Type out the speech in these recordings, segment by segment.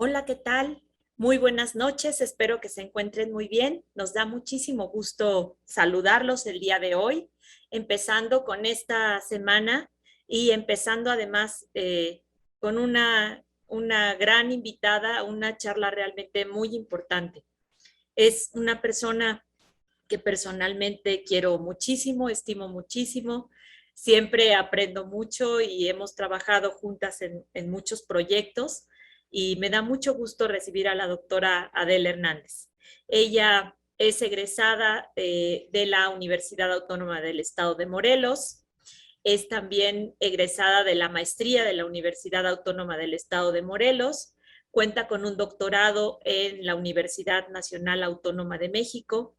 Hola, ¿qué tal? Muy buenas noches, espero que se encuentren muy bien. Nos da muchísimo gusto saludarlos el día de hoy, empezando con esta semana y empezando además con una gran invitada, una charla realmente muy importante. Es una persona que personalmente quiero muchísimo, estimo muchísimo, siempre aprendo mucho y hemos trabajado juntas en muchos proyectos y me da mucho gusto recibir a la doctora Adela Hernández. Ella es egresada de la Universidad Autónoma del Estado de Morelos, es también egresada de la maestría de la Universidad Autónoma del Estado de Morelos, cuenta con un doctorado en la Universidad Nacional Autónoma de México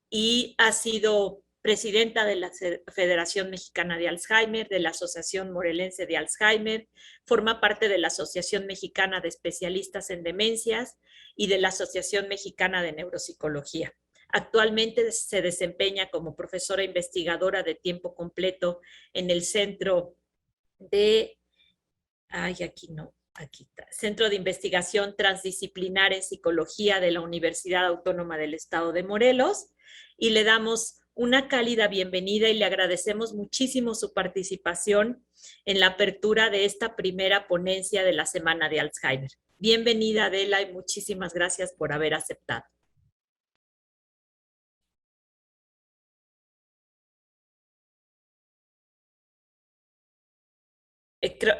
y ha sido presidenta de la Federación Mexicana de Alzheimer, de la Asociación Morelense de Alzheimer, forma parte de la Asociación Mexicana de Especialistas en Demencias y de la Asociación Mexicana de Neuropsicología. Actualmente se desempeña como profesora investigadora de tiempo completo en el Centro de, aquí no, aquí está, Centro de Investigación Transdisciplinar en Psicología de la Universidad Autónoma del Estado de Morelos y le damos una cálida bienvenida y le agradecemos muchísimo su participación en la apertura de esta primera ponencia de la Semana de Alzheimer. Bienvenida, Adela, y muchísimas gracias por haber aceptado.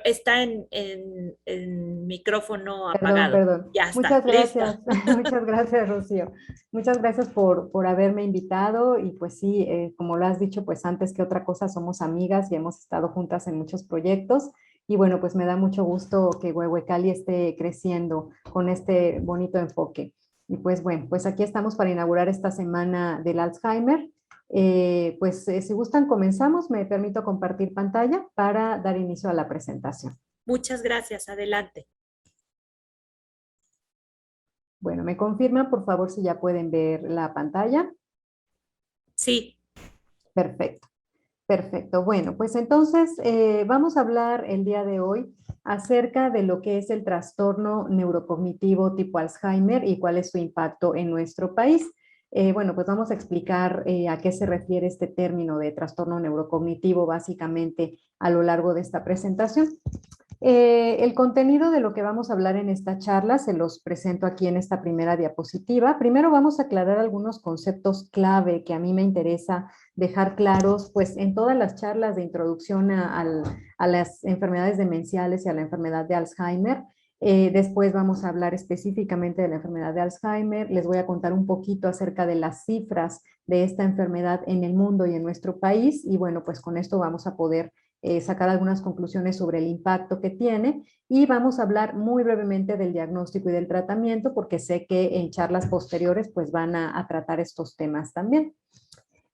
Está en micrófono Perdón, apagado. perdón. Ya está, Muchas lista. gracias, muchas gracias, Rocío. Muchas gracias por haberme invitado y pues sí, como lo has dicho, pues antes que otra cosa somos amigas y hemos estado juntas en muchos proyectos y bueno, pues me da mucho gusto que Huehuecali esté creciendo con este bonito enfoque. Y pues bueno, pues aquí estamos para inaugurar esta semana del Alzheimer. Si gustan, comenzamos. Me permito compartir pantalla para dar inicio a la presentación. Muchas gracias, adelante. Bueno, me confirman, por favor, si ya pueden ver la pantalla. Sí, Perfecto, perfecto. Bueno, pues entonces vamos a hablar el día de hoy acerca de lo que es el trastorno neurocognitivo tipo Alzheimer y cuál es su impacto en nuestro país. Bueno, pues vamos a explicar a qué se refiere este término de trastorno neurocognitivo básicamente a lo largo de esta presentación. El contenido de lo que vamos a hablar en esta charla se los presento aquí en esta primera diapositiva. Primero vamos a aclarar algunos conceptos clave que a mí me interesa dejar claros pues en todas las charlas de introducción a las enfermedades demenciales y a la enfermedad de Alzheimer. Después vamos a hablar específicamente de la enfermedad de Alzheimer. Les voy a contar un poquito acerca de las cifras de esta enfermedad en el mundo y en nuestro país. Y bueno, pues con esto vamos a poder sacar algunas conclusiones sobre el impacto que tiene y vamos a hablar muy brevemente del diagnóstico y del tratamiento porque sé que en charlas posteriores pues van a tratar estos temas también.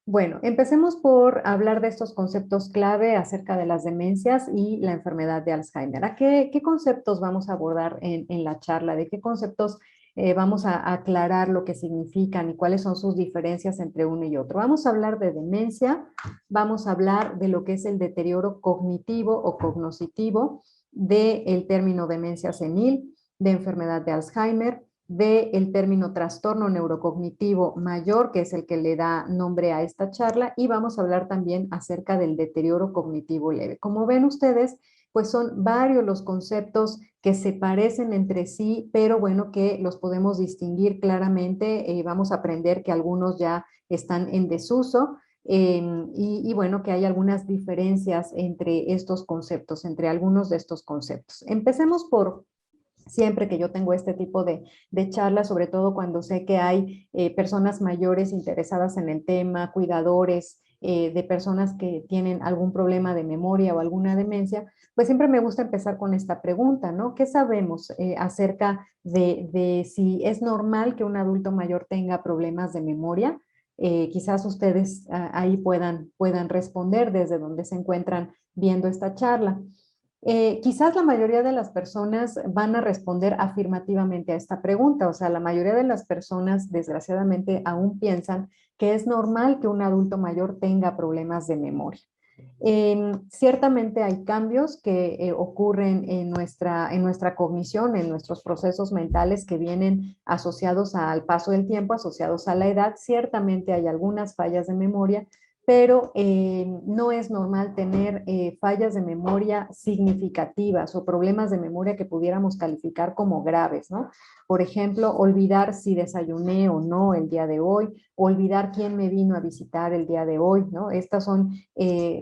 Bueno, empecemos por hablar de estos conceptos clave acerca de las demencias y la enfermedad de Alzheimer. ¿A qué conceptos vamos a abordar en la charla? ¿De qué conceptos vamos a aclarar lo que significan y cuáles son sus diferencias entre uno y otro? Vamos a hablar de demencia, vamos a hablar de lo que es el deterioro cognitivo o cognoscitivo, del término demencia senil, de enfermedad de Alzheimer, del término trastorno neurocognitivo mayor, que es el que le da nombre a esta charla, y vamos a hablar también acerca del deterioro cognitivo leve. Como ven ustedes, pues son varios los conceptos que se parecen entre sí, pero bueno, que los podemos distinguir claramente. Vamos a aprender que algunos ya están en desuso, y bueno, que hay algunas diferencias entre estos conceptos, entre algunos de estos conceptos. Empecemos por siempre que yo tengo este tipo de charlas, sobre todo cuando sé que hay personas mayores interesadas en el tema, cuidadores de personas que tienen algún problema de memoria o alguna demencia, pues siempre me gusta empezar con esta pregunta, ¿no? ¿Qué sabemos acerca de si es normal que un adulto mayor tenga problemas de memoria? Quizás ustedes ahí puedan responder desde donde se encuentran viendo esta charla. Quizás la mayoría de las personas van a responder afirmativamente a esta pregunta, o sea, la mayoría de las personas desgraciadamente aún piensan que es normal que un adulto mayor tenga problemas de memoria. Ciertamente hay cambios que ocurren en nuestra cognición, en nuestros procesos mentales que vienen asociados al paso del tiempo, asociados a la edad. Ciertamente hay algunas fallas de memoria, pero no es normal tener fallas de memoria significativas o problemas de memoria que pudiéramos calificar como graves, ¿no? Por ejemplo, olvidar si desayuné o no el día de hoy, olvidar quién me vino a visitar el día de hoy, ¿no? Estas son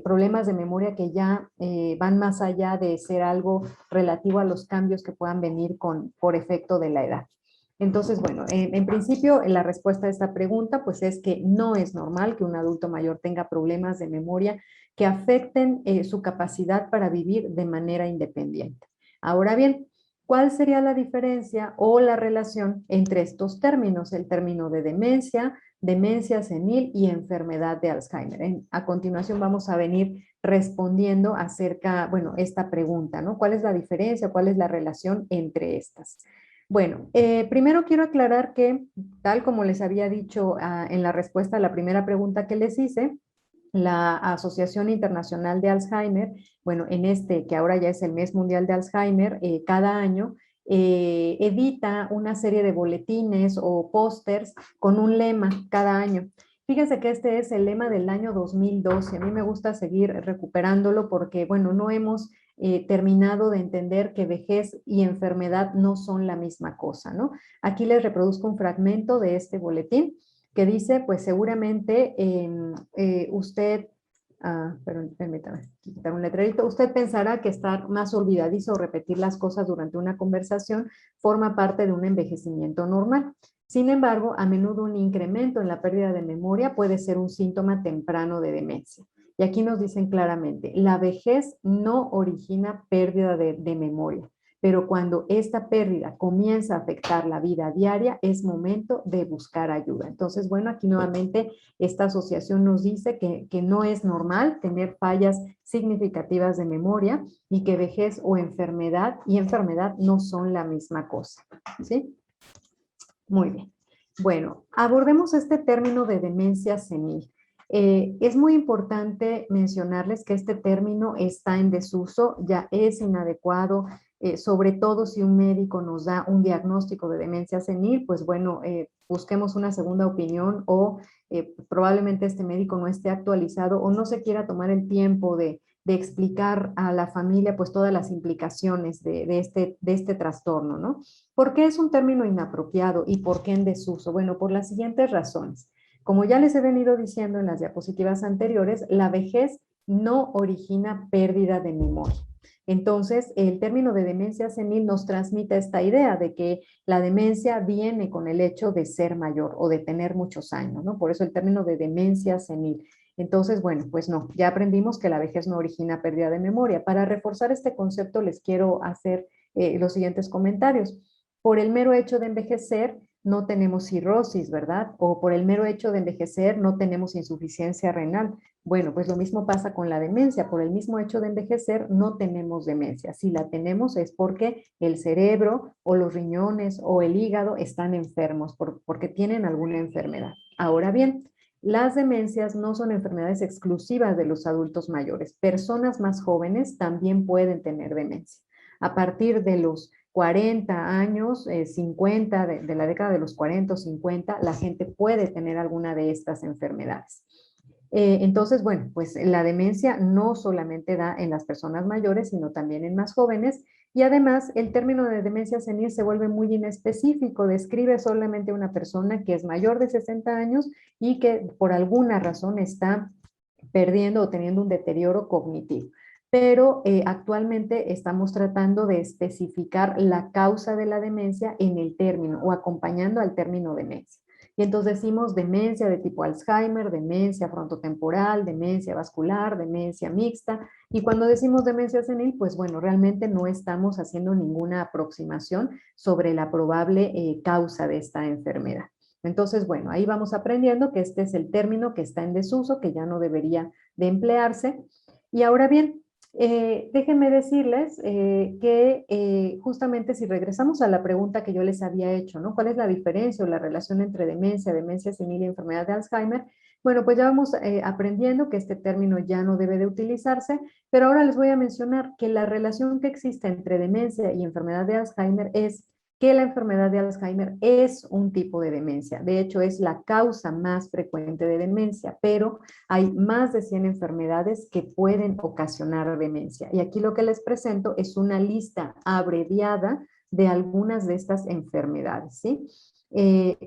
problemas de memoria que ya van más allá de ser algo relativo a los cambios que puedan venir por efecto de la edad. Entonces, bueno, en principio la respuesta a esta pregunta pues es que no es normal que un adulto mayor tenga problemas de memoria que afecten su capacidad para vivir de manera independiente. Ahora bien, ¿cuál sería la diferencia o la relación entre estos términos? El término de demencia, demencia senil y enfermedad de Alzheimer. A continuación vamos a venir respondiendo acerca, bueno, esta pregunta, ¿no? ¿Cuál es la diferencia? ¿Cuál es la relación entre estas? Bueno, primero quiero aclarar que, tal como les había dicho en la respuesta a la primera pregunta que les hice, la Asociación Internacional de Alzheimer, bueno, en este que ahora ya es el Mes Mundial de Alzheimer, cada año edita una serie de boletines o pósters con un lema cada año. Fíjense que este es el lema del año 2012. A mí me gusta seguir recuperándolo porque, bueno, no hemos terminado de entender que vejez y enfermedad no son la misma cosa, ¿no? Aquí les reproduzco un fragmento de este boletín que dice, pues seguramente usted, permítame quitar un letrerito, usted pensará que estar más olvidadizo o repetir las cosas durante una conversación forma parte de un envejecimiento normal. Sin embargo, a menudo un incremento en la pérdida de memoria puede ser un síntoma temprano de demencia. Y aquí nos dicen claramente, la vejez no origina pérdida de memoria, pero cuando esta pérdida comienza a afectar la vida diaria, es momento de buscar ayuda. Entonces, bueno, aquí nuevamente esta asociación nos dice que no es normal tener fallas significativas de memoria y que vejez o enfermedad y enfermedad no son la misma cosa, ¿sí? Muy bien. Bueno, abordemos este término de demencia senil. Es muy importante mencionarles que este término está en desuso, ya es inadecuado, sobre todo si un médico nos da un diagnóstico de demencia senil, pues bueno, busquemos una segunda opinión o probablemente este médico no esté actualizado o no se quiera tomar el tiempo de explicar a la familia pues todas las implicaciones de este trastorno, ¿no? ¿Por qué es un término inapropiado y por qué en desuso? Bueno, por las siguientes razones. Como ya les he venido diciendo en las diapositivas anteriores, la vejez no origina pérdida de memoria. Entonces, el término de demencia senil nos transmite esta idea de que la demencia viene con el hecho de ser mayor o de tener muchos años, ¿no? Por eso el término de demencia senil. Entonces, bueno, pues no, ya aprendimos que la vejez no origina pérdida de memoria. Para reforzar este concepto les quiero hacer los siguientes comentarios. Por el mero hecho de envejecer, no tenemos cirrosis, ¿verdad? O por el mero hecho de envejecer, no tenemos insuficiencia renal. Bueno, pues lo mismo pasa con la demencia. Por el mismo hecho de envejecer, no tenemos demencia. Si la tenemos es porque el cerebro o los riñones o el hígado están enfermos, porque tienen alguna enfermedad. Ahora bien, las demencias no son enfermedades exclusivas de los adultos mayores. Personas más jóvenes también pueden tener demencia. A partir de los 40 años, 50, de la década de los 40 o 50, la gente puede tener alguna de estas enfermedades. Entonces, bueno, pues la demencia no solamente da en las personas mayores, sino también en más jóvenes. Y además, el término de demencia senil se vuelve muy inespecífico, describe solamente a una persona que es mayor de 60 años y que por alguna razón está perdiendo o teniendo un deterioro cognitivo. Pero actualmente estamos tratando de especificar la causa de la demencia en el término o acompañando al término demencia. Y entonces decimos demencia de tipo Alzheimer, demencia frontotemporal, demencia vascular, demencia mixta. Y cuando decimos demencia senil, pues bueno, realmente no estamos haciendo ninguna aproximación sobre la probable causa de esta enfermedad. Entonces, bueno, ahí vamos aprendiendo que este es el término que está en desuso, que ya no debería de emplearse. Y ahora bien, déjenme decirles que justamente si regresamos a la pregunta que yo les había hecho, ¿no? ¿Cuál es la diferencia o la relación entre demencia, demencia senil y enfermedad de Alzheimer? Bueno, pues ya vamos aprendiendo que este término ya no debe de utilizarse, pero ahora les voy a mencionar que la relación que existe entre demencia y enfermedad de Alzheimer es que la enfermedad de Alzheimer es un tipo de demencia. De hecho, es la causa más frecuente de demencia, pero hay más de 100 enfermedades que pueden ocasionar demencia. Y aquí lo que les presento es una lista abreviada de algunas de estas enfermedades, ¿sí?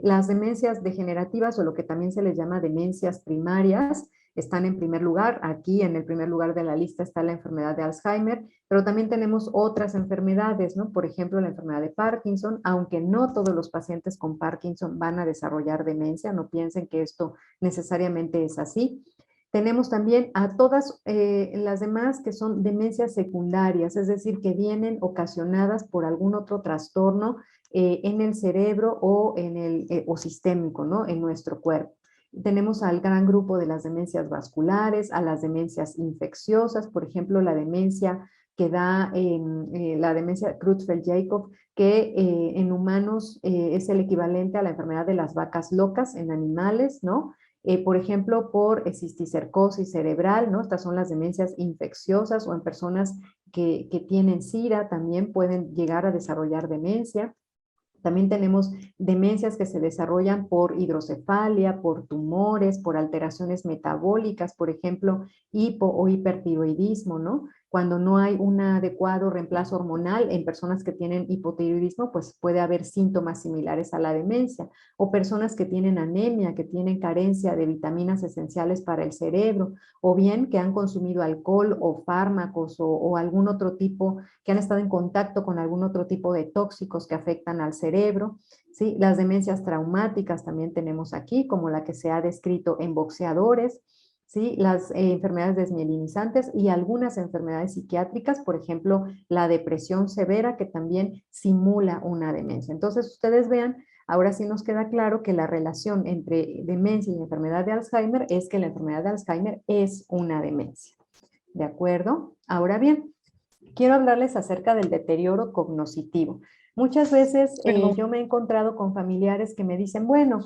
Las demencias degenerativas o lo que también se les llama demencias primarias están en primer lugar. Aquí en el primer lugar de la lista está la enfermedad de Alzheimer, pero también tenemos otras enfermedades, ¿no? Por ejemplo, la enfermedad de Parkinson, aunque no todos los pacientes con Parkinson van a desarrollar demencia, no piensen que esto necesariamente es así. Tenemos también a todas las demás que son demencias secundarias, es decir, que vienen ocasionadas por algún otro trastorno en el cerebro o, o sistémico, ¿no? En nuestro cuerpo. Tenemos al gran grupo de las demencias vasculares, a las demencias infecciosas, por ejemplo, la demencia que da la demencia Creutzfeldt-Jakob, que en humanos es el equivalente a la enfermedad de las vacas locas en animales, ¿no? Por ejemplo, por cisticercosis cerebral, ¿no? Estas son las demencias infecciosas o en personas que tienen SIDA también pueden llegar a desarrollar demencia. También tenemos demencias que se desarrollan por hidrocefalia, por tumores, por alteraciones metabólicas, por ejemplo, hipo o hipertiroidismo, ¿no? Cuando no hay un adecuado reemplazo hormonal en personas que tienen hipotiroidismo, pues puede haber síntomas similares a la demencia. O personas que tienen anemia, que tienen carencia de vitaminas esenciales para el cerebro, o bien que han consumido alcohol o fármacos o algún otro tipo, que han estado en contacto con algún otro tipo de tóxicos que afectan al cerebro. ¿Sí? Las demencias traumáticas también tenemos aquí, como la que se ha descrito en boxeadores. ¿Sí? Las enfermedades desmielinizantes y algunas enfermedades psiquiátricas, por ejemplo, la depresión severa, que también simula una demencia. Entonces, ustedes vean, ahora sí nos queda claro que la relación entre demencia y enfermedad de Alzheimer es que la enfermedad de Alzheimer es una demencia. ¿De acuerdo? Ahora bien, quiero hablarles acerca del deterioro cognoscitivo. Muchas veces yo me he encontrado con familiares que me dicen, bueno,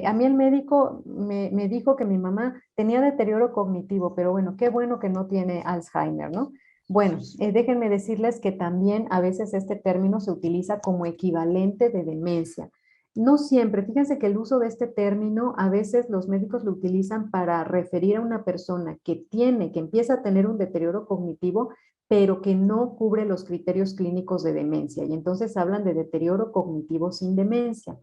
a mí el médico me dijo que mi mamá tenía deterioro cognitivo, pero bueno, qué bueno que no tiene Alzheimer, ¿no? Bueno, déjenme decirles que también a veces este término se utiliza como equivalente de demencia. No siempre, fíjense que el uso de este término a veces los médicos lo utilizan para referir a una persona que empieza a tener un deterioro cognitivo, pero que no cubre los criterios clínicos de demencia. Y entonces hablan de deterioro cognitivo sin demencia,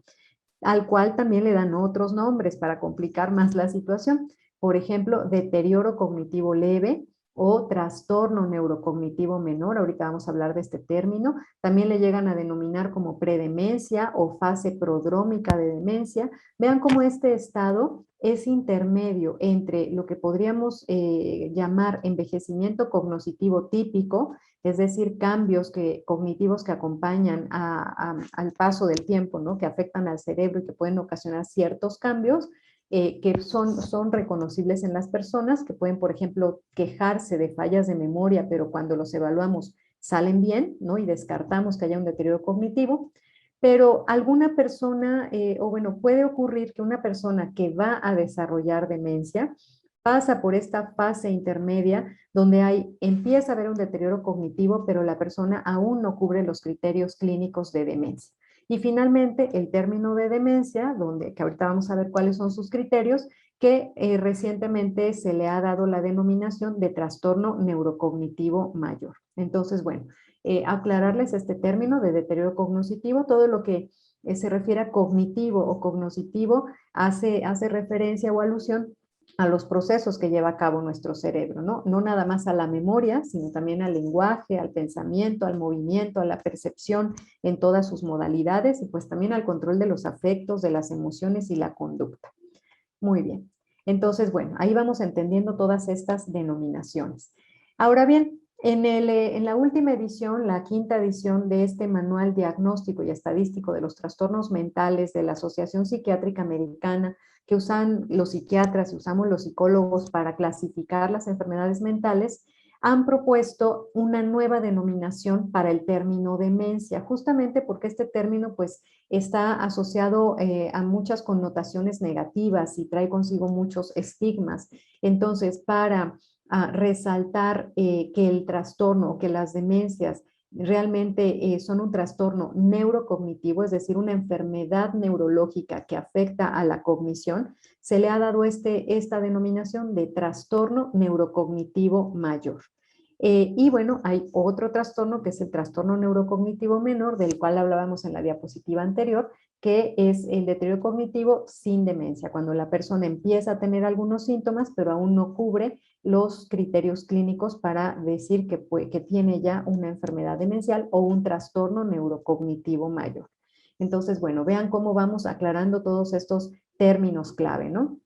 al cual también le dan otros nombres para complicar más la situación. Por ejemplo, deterioro cognitivo leve o trastorno neurocognitivo menor. Ahorita vamos a hablar de este término. También le llegan a denominar como predemencia o fase prodrómica de demencia. Vean cómo este estado es intermedio entre lo que podríamos llamar envejecimiento cognitivo típico, es decir, cambios cognitivos que acompañan al paso del tiempo, ¿no? Que afectan al cerebro y que pueden ocasionar ciertos cambios que son reconocibles en las personas, que pueden, por ejemplo, quejarse de fallas de memoria, pero cuando los evaluamos salen bien, ¿no? Y descartamos que haya un deterioro cognitivo. Pero alguna persona, o bueno, puede ocurrir que una persona que va a desarrollar demencia pasa por esta fase intermedia donde empieza a haber un deterioro cognitivo, pero la persona aún no cubre los criterios clínicos de demencia. Y finalmente, el término de demencia, que ahorita vamos a ver cuáles son sus criterios, que recientemente se le ha dado la denominación de trastorno neurocognitivo mayor. Entonces, bueno, aclararles este término de deterioro cognitivo, todo lo que se refiere a cognitivo o cognoscitivo hace referencia o alusión a los procesos que lleva a cabo nuestro cerebro, ¿no? No nada más a la memoria, sino también al lenguaje, al pensamiento, al movimiento, a la percepción en todas sus modalidades y pues también al control de los afectos, de las emociones y la conducta. Muy bien. Entonces, bueno, ahí vamos entendiendo todas estas denominaciones. Ahora bien, en la última edición, la quinta edición de este manual diagnóstico y estadístico de los trastornos mentales de la Asociación Psiquiátrica Americana, que usan los psiquiatras y usamos los psicólogos para clasificar las enfermedades mentales, han propuesto una nueva denominación para el término demencia, justamente porque este término pues está asociado a muchas connotaciones negativas y trae consigo muchos estigmas. Entonces, para resaltar que el trastorno, que las demencias realmente son un trastorno neurocognitivo, es decir, una enfermedad neurológica que afecta a la cognición, se le ha dado esta denominación de trastorno neurocognitivo mayor. Y bueno, hay otro trastorno que es el trastorno neurocognitivo menor, del cual hablábamos en la diapositiva anterior, que es el deterioro cognitivo sin demencia, cuando la persona empieza a tener algunos síntomas, pero aún no cubre los criterios clínicos para decir que tiene ya una enfermedad demencial o un trastorno neurocognitivo mayor. Entonces, bueno, vean cómo vamos aclarando todos estos términos clave, ¿no?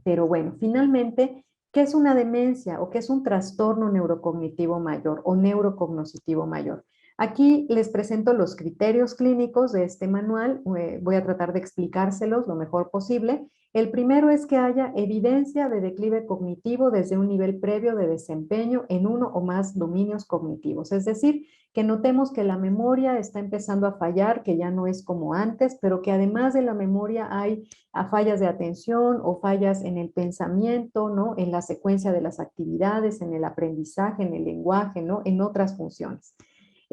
Pero bueno, finalmente, ¿qué es una demencia o qué es un trastorno neurocognitivo mayor o neurocognoscitivo mayor? Aquí les presento los criterios clínicos de este manual. Voy a tratar de explicárselos lo mejor posible. El primero es que haya evidencia de declive cognitivo desde un nivel previo de desempeño en uno o más dominios cognitivos. Es decir, que notemos que la memoria está empezando a fallar, que ya no es como antes, pero que además de la memoria hay fallas de atención o fallas en el pensamiento, ¿no? En la secuencia de las actividades, en el aprendizaje, en el lenguaje, ¿no? En otras funciones.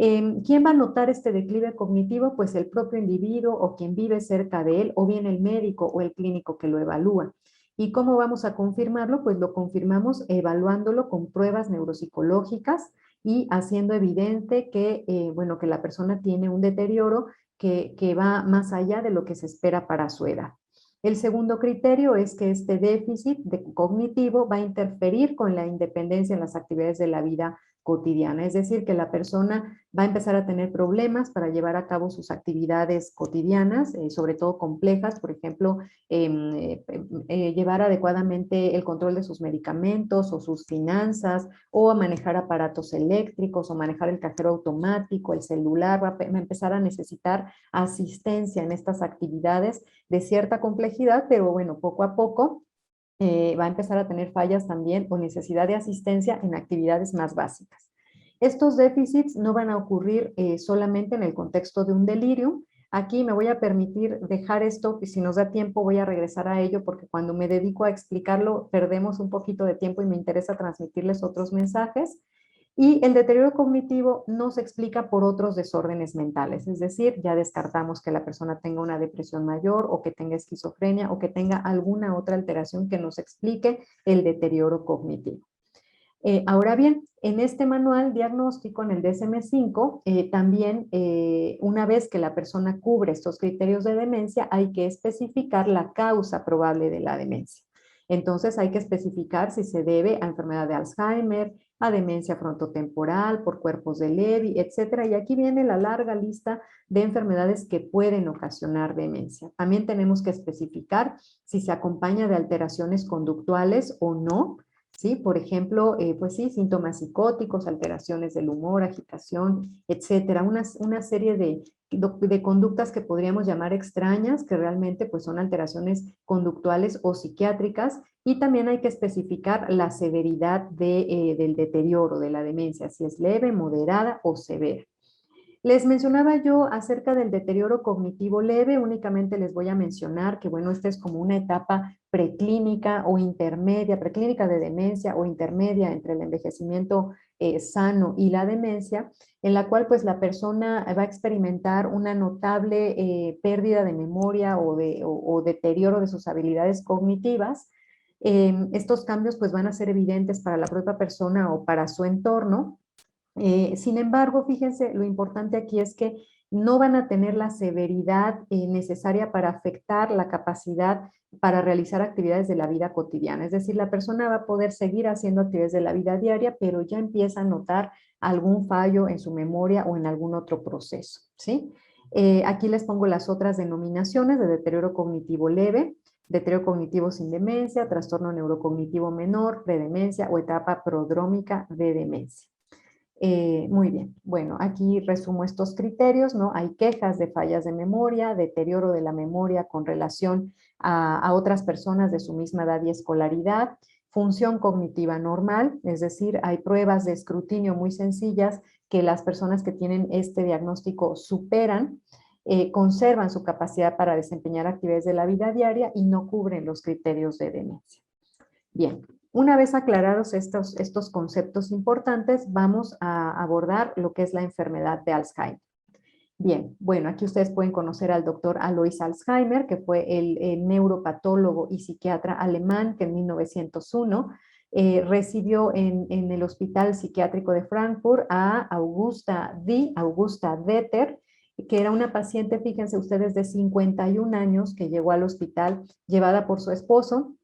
¿Quién va a notar este declive cognitivo? Pues el propio individuo o quien vive cerca de él, o bien el médico o el clínico que lo evalúa. ¿Y cómo vamos a confirmarlo? Pues lo confirmamos evaluándolo con pruebas neuropsicológicas y haciendo evidente que, bueno, que la persona tiene un deterioro que va más allá de lo que se espera para su edad. El segundo criterio es que este déficit cognitivo va a interferir con la independencia en las actividades de la vida cotidiana, es decir, que la persona va a empezar a tener problemas para llevar a cabo sus actividades cotidianas, sobre todo complejas, por ejemplo, llevar adecuadamente el control de sus medicamentos o sus finanzas, o a manejar aparatos eléctricos, o manejar el cajero automático, el celular, va a empezar a necesitar asistencia en estas actividades de cierta complejidad, pero bueno, poco a poco va a empezar a tener fallas también o necesidad de asistencia en actividades más básicas. Estos déficits no van a ocurrir solamente en el contexto de un delirium. Aquí me voy a permitir dejar esto, y si nos da tiempo voy a regresar a ello, porque cuando me dedico a explicarlo perdemos un poquito de tiempo y me interesa transmitirles otros mensajes. Y el deterioro cognitivo no se explica por otros desórdenes mentales, es decir, ya descartamos que la persona tenga una depresión mayor o que tenga esquizofrenia o que tenga alguna otra alteración que nos explique el deterioro cognitivo. Ahora bien, en este manual diagnóstico, en el DSM-5, también una vez que la persona cubre estos criterios de demencia, hay que especificar la causa probable de la demencia. Entonces hay que especificar si se debe a enfermedad de Alzheimer, a demencia frontotemporal, por cuerpos de Lewy, etcétera. Y aquí viene la larga lista de enfermedades que pueden ocasionar demencia. También tenemos que especificar si se acompaña de alteraciones conductuales o no. ¿Sí? Por ejemplo, pues sí, síntomas psicóticos, alteraciones del humor, agitación, etcétera. Una serie de conductas que podríamos llamar extrañas, que realmente pues son alteraciones conductuales o psiquiátricas, y también hay que especificar la severidad del deterioro, de la demencia, si es leve, moderada o severa. Les mencionaba yo acerca del deterioro cognitivo leve, únicamente les voy a mencionar que, bueno, esta es como una etapa preclínica o intermedia, preclínica de demencia o intermedia entre el envejecimiento sano y la demencia, en la cual pues la persona va a experimentar una notable pérdida de memoria o deterioro de sus habilidades cognitivas. Estos cambios pues van a ser evidentes para la propia persona o para su entorno. Sin embargo, fíjense, lo importante aquí es que no van a tener la severidad necesaria para afectar la capacidad para realizar actividades de la vida cotidiana. Es decir, la persona va a poder seguir haciendo actividades de la vida diaria, pero ya empieza a notar algún fallo en su memoria o en algún otro proceso, ¿sí? Aquí les pongo las otras denominaciones de deterioro cognitivo leve, deterioro cognitivo sin demencia, trastorno neurocognitivo menor, predemencia o etapa prodrómica de demencia. Muy bien, bueno, aquí resumo estos criterios, ¿no? Hay quejas de fallas de memoria, deterioro de la memoria con relación a otras personas de su misma edad y escolaridad, función cognitiva normal, es decir, hay pruebas de escrutinio muy sencillas que las personas que tienen este diagnóstico superan, conservan su capacidad para desempeñar actividades de la vida diaria y no cubren los criterios de demencia. Bien, una vez aclarados estos conceptos importantes, vamos a abordar lo que es la enfermedad de Alzheimer. Bien, bueno, aquí ustedes pueden conocer al doctor Alois Alzheimer, que fue el neuropatólogo y psiquiatra alemán que en 1901 recibió en el Hospital Psiquiátrico de Frankfurt a Augusta Deter, que era una paciente, fíjense ustedes, de 51 años que llegó al hospital llevada por su esposo.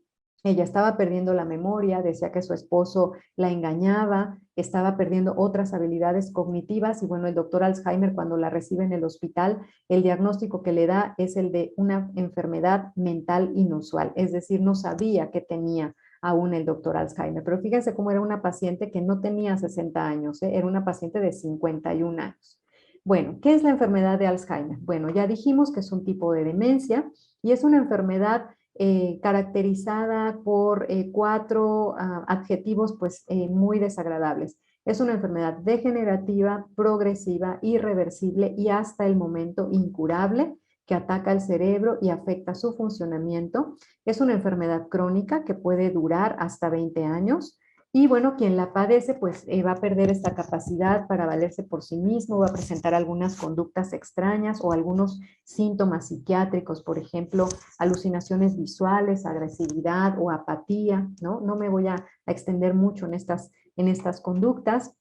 Ella estaba perdiendo la memoria, decía que su esposo la engañaba, estaba perdiendo otras habilidades cognitivas y bueno, el doctor Alzheimer cuando la recibe en el hospital, el diagnóstico que le da es el de una enfermedad mental inusual, es decir, no sabía que tenía aún el doctor Alzheimer. Pero fíjense cómo era una paciente que no tenía 60 años, era una paciente de 51 años. Bueno, ¿qué es la enfermedad de Alzheimer? Bueno, ya dijimos que es un tipo de demencia y es una enfermedad caracterizada por cuatro adjetivos pues muy desagradables. Es una enfermedad degenerativa, progresiva, irreversible y hasta el momento incurable que ataca el cerebro y afecta su funcionamiento. Es una enfermedad crónica que puede durar hasta 20 años. Y bueno, quien la padece pues va a perder esta capacidad para valerse por sí mismo, va a presentar algunas conductas extrañas o algunos síntomas psiquiátricos, por ejemplo, alucinaciones visuales, agresividad o apatía, ¿no? No me voy a extender mucho en estas conductas.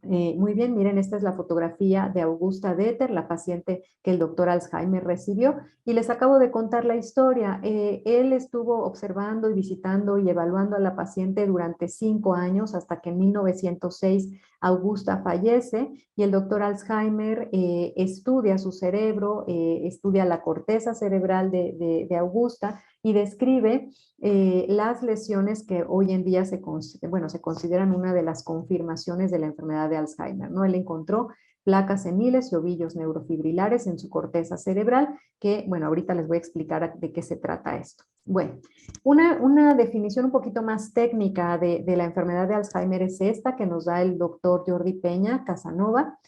Muy bien, miren, esta es la fotografía de Augusta Deter, la paciente que el doctor Alzheimer recibió, y les acabo de contar la historia. Él estuvo observando y visitando y evaluando a la paciente durante 5 años, hasta que en 1906 Augusta fallece, y el doctor Alzheimer estudia su cerebro, estudia la corteza cerebral de Augusta, y describe las lesiones que hoy en día se consideran una de las confirmaciones de la enfermedad de Alzheimer, ¿no? Él encontró placas seniles y ovillos neurofibrilares en su corteza cerebral, que, bueno, ahorita les voy a explicar de qué se trata esto. Bueno, una definición un poquito más técnica de la enfermedad de Alzheimer es esta que nos da el doctor Jordi Peña Casanova.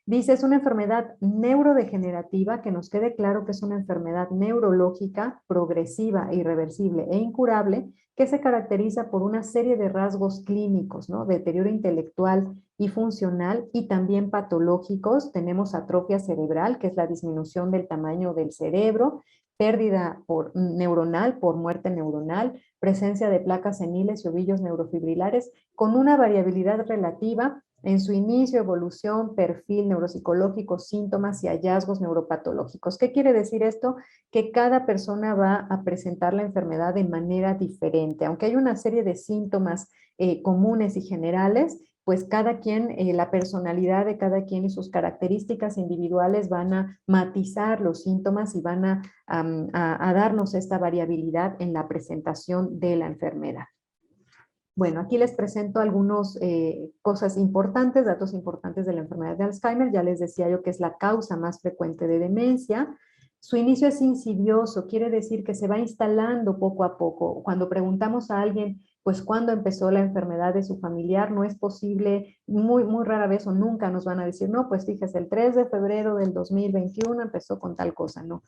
Dice, es una enfermedad neurodegenerativa, que nos quede claro que es una enfermedad neurológica, progresiva, irreversible e incurable, que se caracteriza por una serie de rasgos clínicos, ¿no? Deterioro intelectual y funcional y también patológicos. Tenemos atrofia cerebral, que es la disminución del tamaño del cerebro, pérdida neuronal por muerte neuronal, presencia de placas seniles y ovillos neurofibrilares con una variabilidad relativa en su inicio, evolución, perfil neuropsicológico, síntomas y hallazgos neuropatológicos. ¿Qué quiere decir esto? Que cada persona va a presentar la enfermedad de manera diferente. Aunque hay una serie de síntomas comunes y generales, pues cada quien, la personalidad de cada quien y sus características individuales van a matizar los síntomas y van a darnos esta variabilidad en la presentación de la enfermedad. Bueno, aquí les presento algunas cosas importantes, datos importantes de la enfermedad de Alzheimer. Ya les decía yo que es la causa más frecuente de demencia. Su inicio es insidioso, quiere decir que se va instalando poco a poco. Cuando preguntamos a alguien, pues, ¿cuándo empezó la enfermedad de su familiar? No es posible, muy rara vez o nunca nos van a decir, no, pues fíjese, el 3 de febrero del 2021 empezó con tal cosa, no.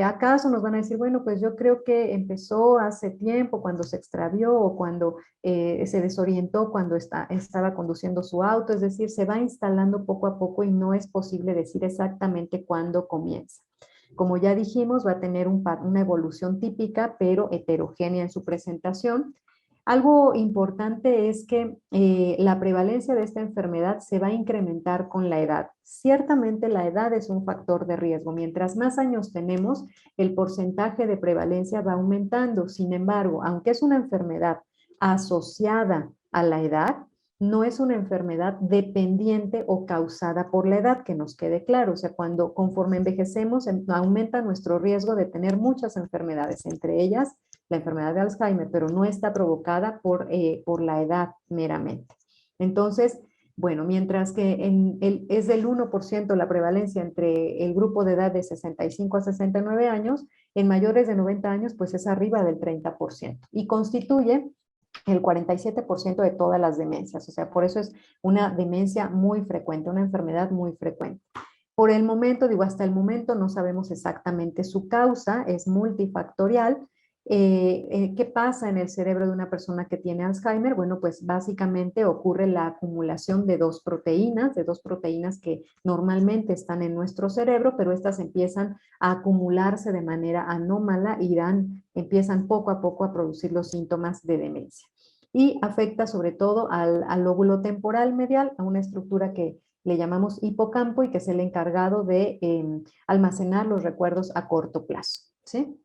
¿Acaso nos van a decir, bueno, pues yo creo que empezó hace tiempo cuando se extravió o cuando se desorientó cuando estaba conduciendo su auto? Es decir, se va instalando poco a poco y no es posible decir exactamente cuándo comienza. Como ya dijimos, va a tener una evolución típica, pero heterogénea en su presentación. Algo importante es que la prevalencia de esta enfermedad se va a incrementar con la edad. Ciertamente la edad es un factor de riesgo. Mientras más años tenemos, el porcentaje de prevalencia va aumentando. Sin embargo, aunque es una enfermedad asociada a la edad, no es una enfermedad dependiente o causada por la edad, que nos quede claro. O sea, conforme envejecemos, aumenta nuestro riesgo de tener muchas enfermedades, entre ellas la enfermedad de Alzheimer, pero no está provocada por la edad meramente. Entonces, bueno, mientras que es del 1% la prevalencia entre el grupo de edad de 65 a 69 años, en mayores de 90 años, pues es arriba del 30%. Y constituye el 47% de todas las demencias. O sea, por eso es una demencia muy frecuente, una enfermedad muy frecuente. Por el momento, digo, hasta el momento no sabemos exactamente su causa, es multifactorial. ¿Qué pasa en el cerebro de una persona que tiene Alzheimer? Bueno, pues básicamente ocurre la acumulación de dos proteínas que normalmente están en nuestro cerebro, pero estas empiezan a acumularse de manera anómala y empiezan poco a poco a producir los síntomas de demencia. Y afecta sobre todo al lóbulo temporal medial, a una estructura que le llamamos hipocampo y que es el encargado de almacenar los recuerdos a corto plazo, ¿sí?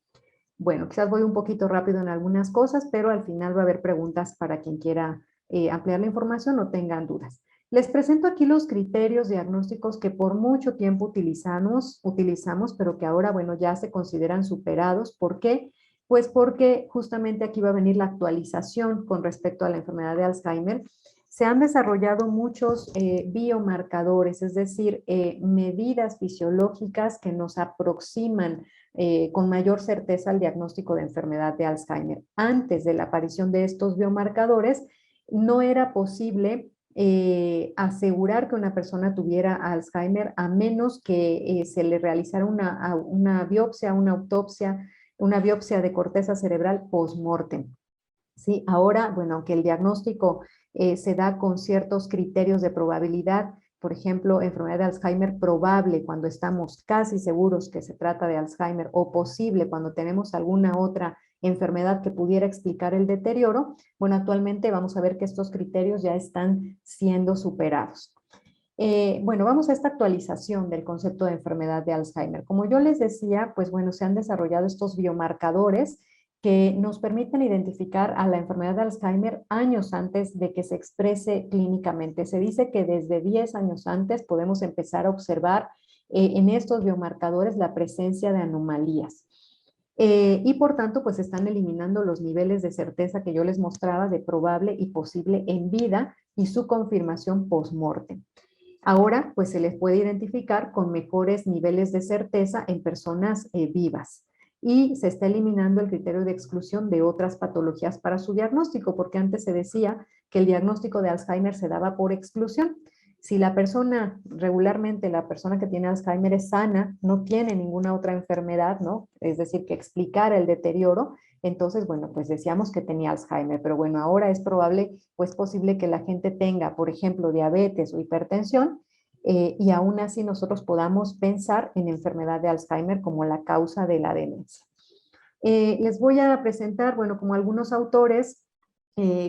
Bueno, quizás voy un poquito rápido en algunas cosas, pero al final va a haber preguntas para quien quiera ampliar la información o tengan dudas. Les presento aquí los criterios diagnósticos que por mucho tiempo utilizamos, pero que ahora, bueno, ya se consideran superados. ¿Por qué? Pues porque justamente aquí va a venir la actualización con respecto a la enfermedad de Alzheimer. Se han desarrollado muchos biomarcadores, es decir, medidas fisiológicas que nos aproximan con mayor certeza al diagnóstico de enfermedad de Alzheimer. Antes de la aparición de estos biomarcadores, no era posible asegurar que una persona tuviera Alzheimer a menos que se le realizara una biopsia, una biopsia de corteza cerebral post-mortem. ¿Sí? Ahora, bueno, aunque el diagnóstico se da con ciertos criterios de probabilidad, por ejemplo, enfermedad de Alzheimer probable cuando estamos casi seguros que se trata de Alzheimer o posible cuando tenemos alguna otra enfermedad que pudiera explicar el deterioro, bueno, actualmente vamos a ver que estos criterios ya están siendo superados. Bueno, vamos a esta actualización del concepto de enfermedad de Alzheimer. Como yo les decía, pues bueno, se han desarrollado estos biomarcadores que nos permiten identificar a la enfermedad de Alzheimer años antes de que se exprese clínicamente. Se dice que desde 10 años antes podemos empezar a observar en estos biomarcadores la presencia de anomalías. Y por tanto, pues están eliminando los niveles de certeza que yo les mostraba de probable y posible en vida y su confirmación post-mortem. Ahora, pues se les puede identificar con mejores niveles de certeza en personas vivas y se está eliminando el criterio de exclusión de otras patologías para su diagnóstico, porque antes se decía que el diagnóstico de Alzheimer se daba por exclusión. Si la persona, regularmente la persona que tiene Alzheimer es sana, no tiene ninguna otra enfermedad, ¿no? Es decir, que explicara el deterioro, entonces, bueno, pues decíamos que tenía Alzheimer, pero bueno, ahora es probable, pues posible que la gente tenga, por ejemplo, diabetes o hipertensión, y aún así nosotros podamos pensar en enfermedad de Alzheimer como la causa de la demencia. Les voy a presentar, bueno, como algunos autores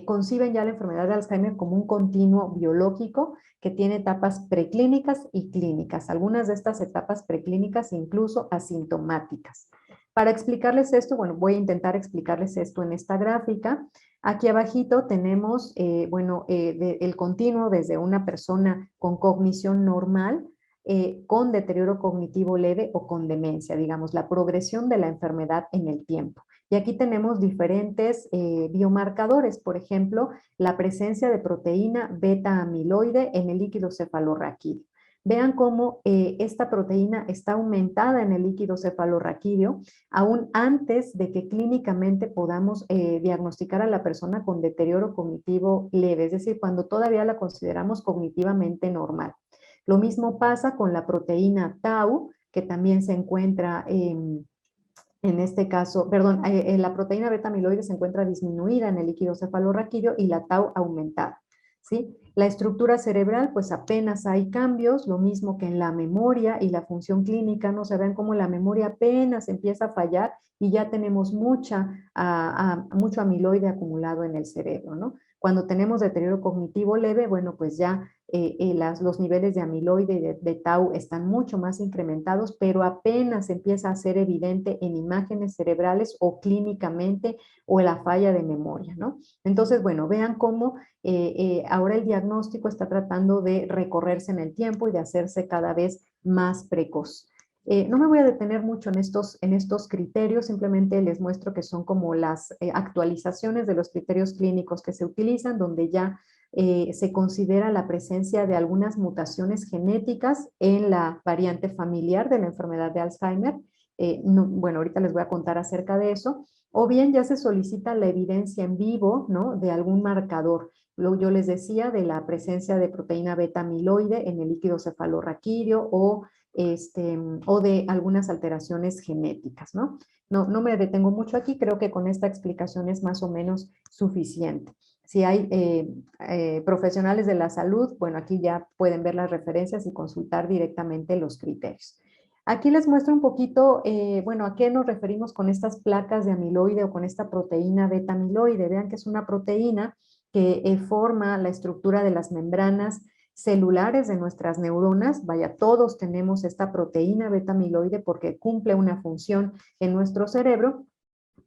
conciben ya la enfermedad de Alzheimer como un continuo biológico que tiene etapas preclínicas y clínicas. Algunas de estas etapas preclínicas incluso asintomáticas. Para explicarles esto, bueno, voy a intentar explicarles esto en esta gráfica. Aquí abajito tenemos, el continuo desde una persona con cognición normal, con deterioro cognitivo leve o con demencia, digamos, la progresión de la enfermedad en el tiempo. Y aquí tenemos diferentes biomarcadores, por ejemplo, la presencia de proteína beta amiloide en el líquido cefalorraquídeo. Vean cómo esta proteína está aumentada en el líquido cefalorraquídeo aún antes de que clínicamente podamos diagnosticar a la persona con deterioro cognitivo leve, es decir, cuando todavía la consideramos cognitivamente normal. Lo mismo pasa con la proteína tau, que también se encuentra en este caso, perdón, la proteína beta amiloide se encuentra disminuida en el líquido cefalorraquídeo y la tau aumentada, ¿sí? La estructura cerebral, pues apenas hay cambios, lo mismo que en la memoria y la función clínica, ¿no? Se ven como la memoria apenas empieza a fallar y ya tenemos mucho amiloide acumulado en el cerebro, ¿no? Cuando tenemos deterioro cognitivo leve, bueno, pues ya los niveles de amiloide y de tau están mucho más incrementados, pero apenas empieza a ser evidente en imágenes cerebrales o clínicamente o en la falla de memoria, ¿no? Entonces, bueno, vean cómo ahora el diagnóstico está tratando de recorrerse en el tiempo y de hacerse cada vez más precoz. No me voy a detener mucho en estos criterios, simplemente les muestro que son como las actualizaciones de los criterios clínicos que se utilizan, donde ya se considera la presencia de algunas mutaciones genéticas en la variante familiar de la enfermedad de Alzheimer bueno, ahorita les voy a contar acerca de eso. O bien ya se solicita la evidencia en vivo, ¿no? De algún marcador. Yo les decía de la presencia de proteína beta amiloide en el líquido cefalorraquídeo o de algunas alteraciones genéticas, ¿no? No me detengo mucho aquí, creo que con esta explicación es más o menos suficiente. Si hay profesionales de la salud, bueno, aquí ya pueden ver las referencias y consultar directamente los criterios. Aquí les muestro un poquito, bueno, a qué nos referimos con estas placas de amiloide o con esta proteína beta amiloide. Vean que es una proteína que forma la estructura de las membranas celulares de nuestras neuronas. Vaya, todos tenemos esta proteína beta amiloide porque cumple una función en nuestro cerebro,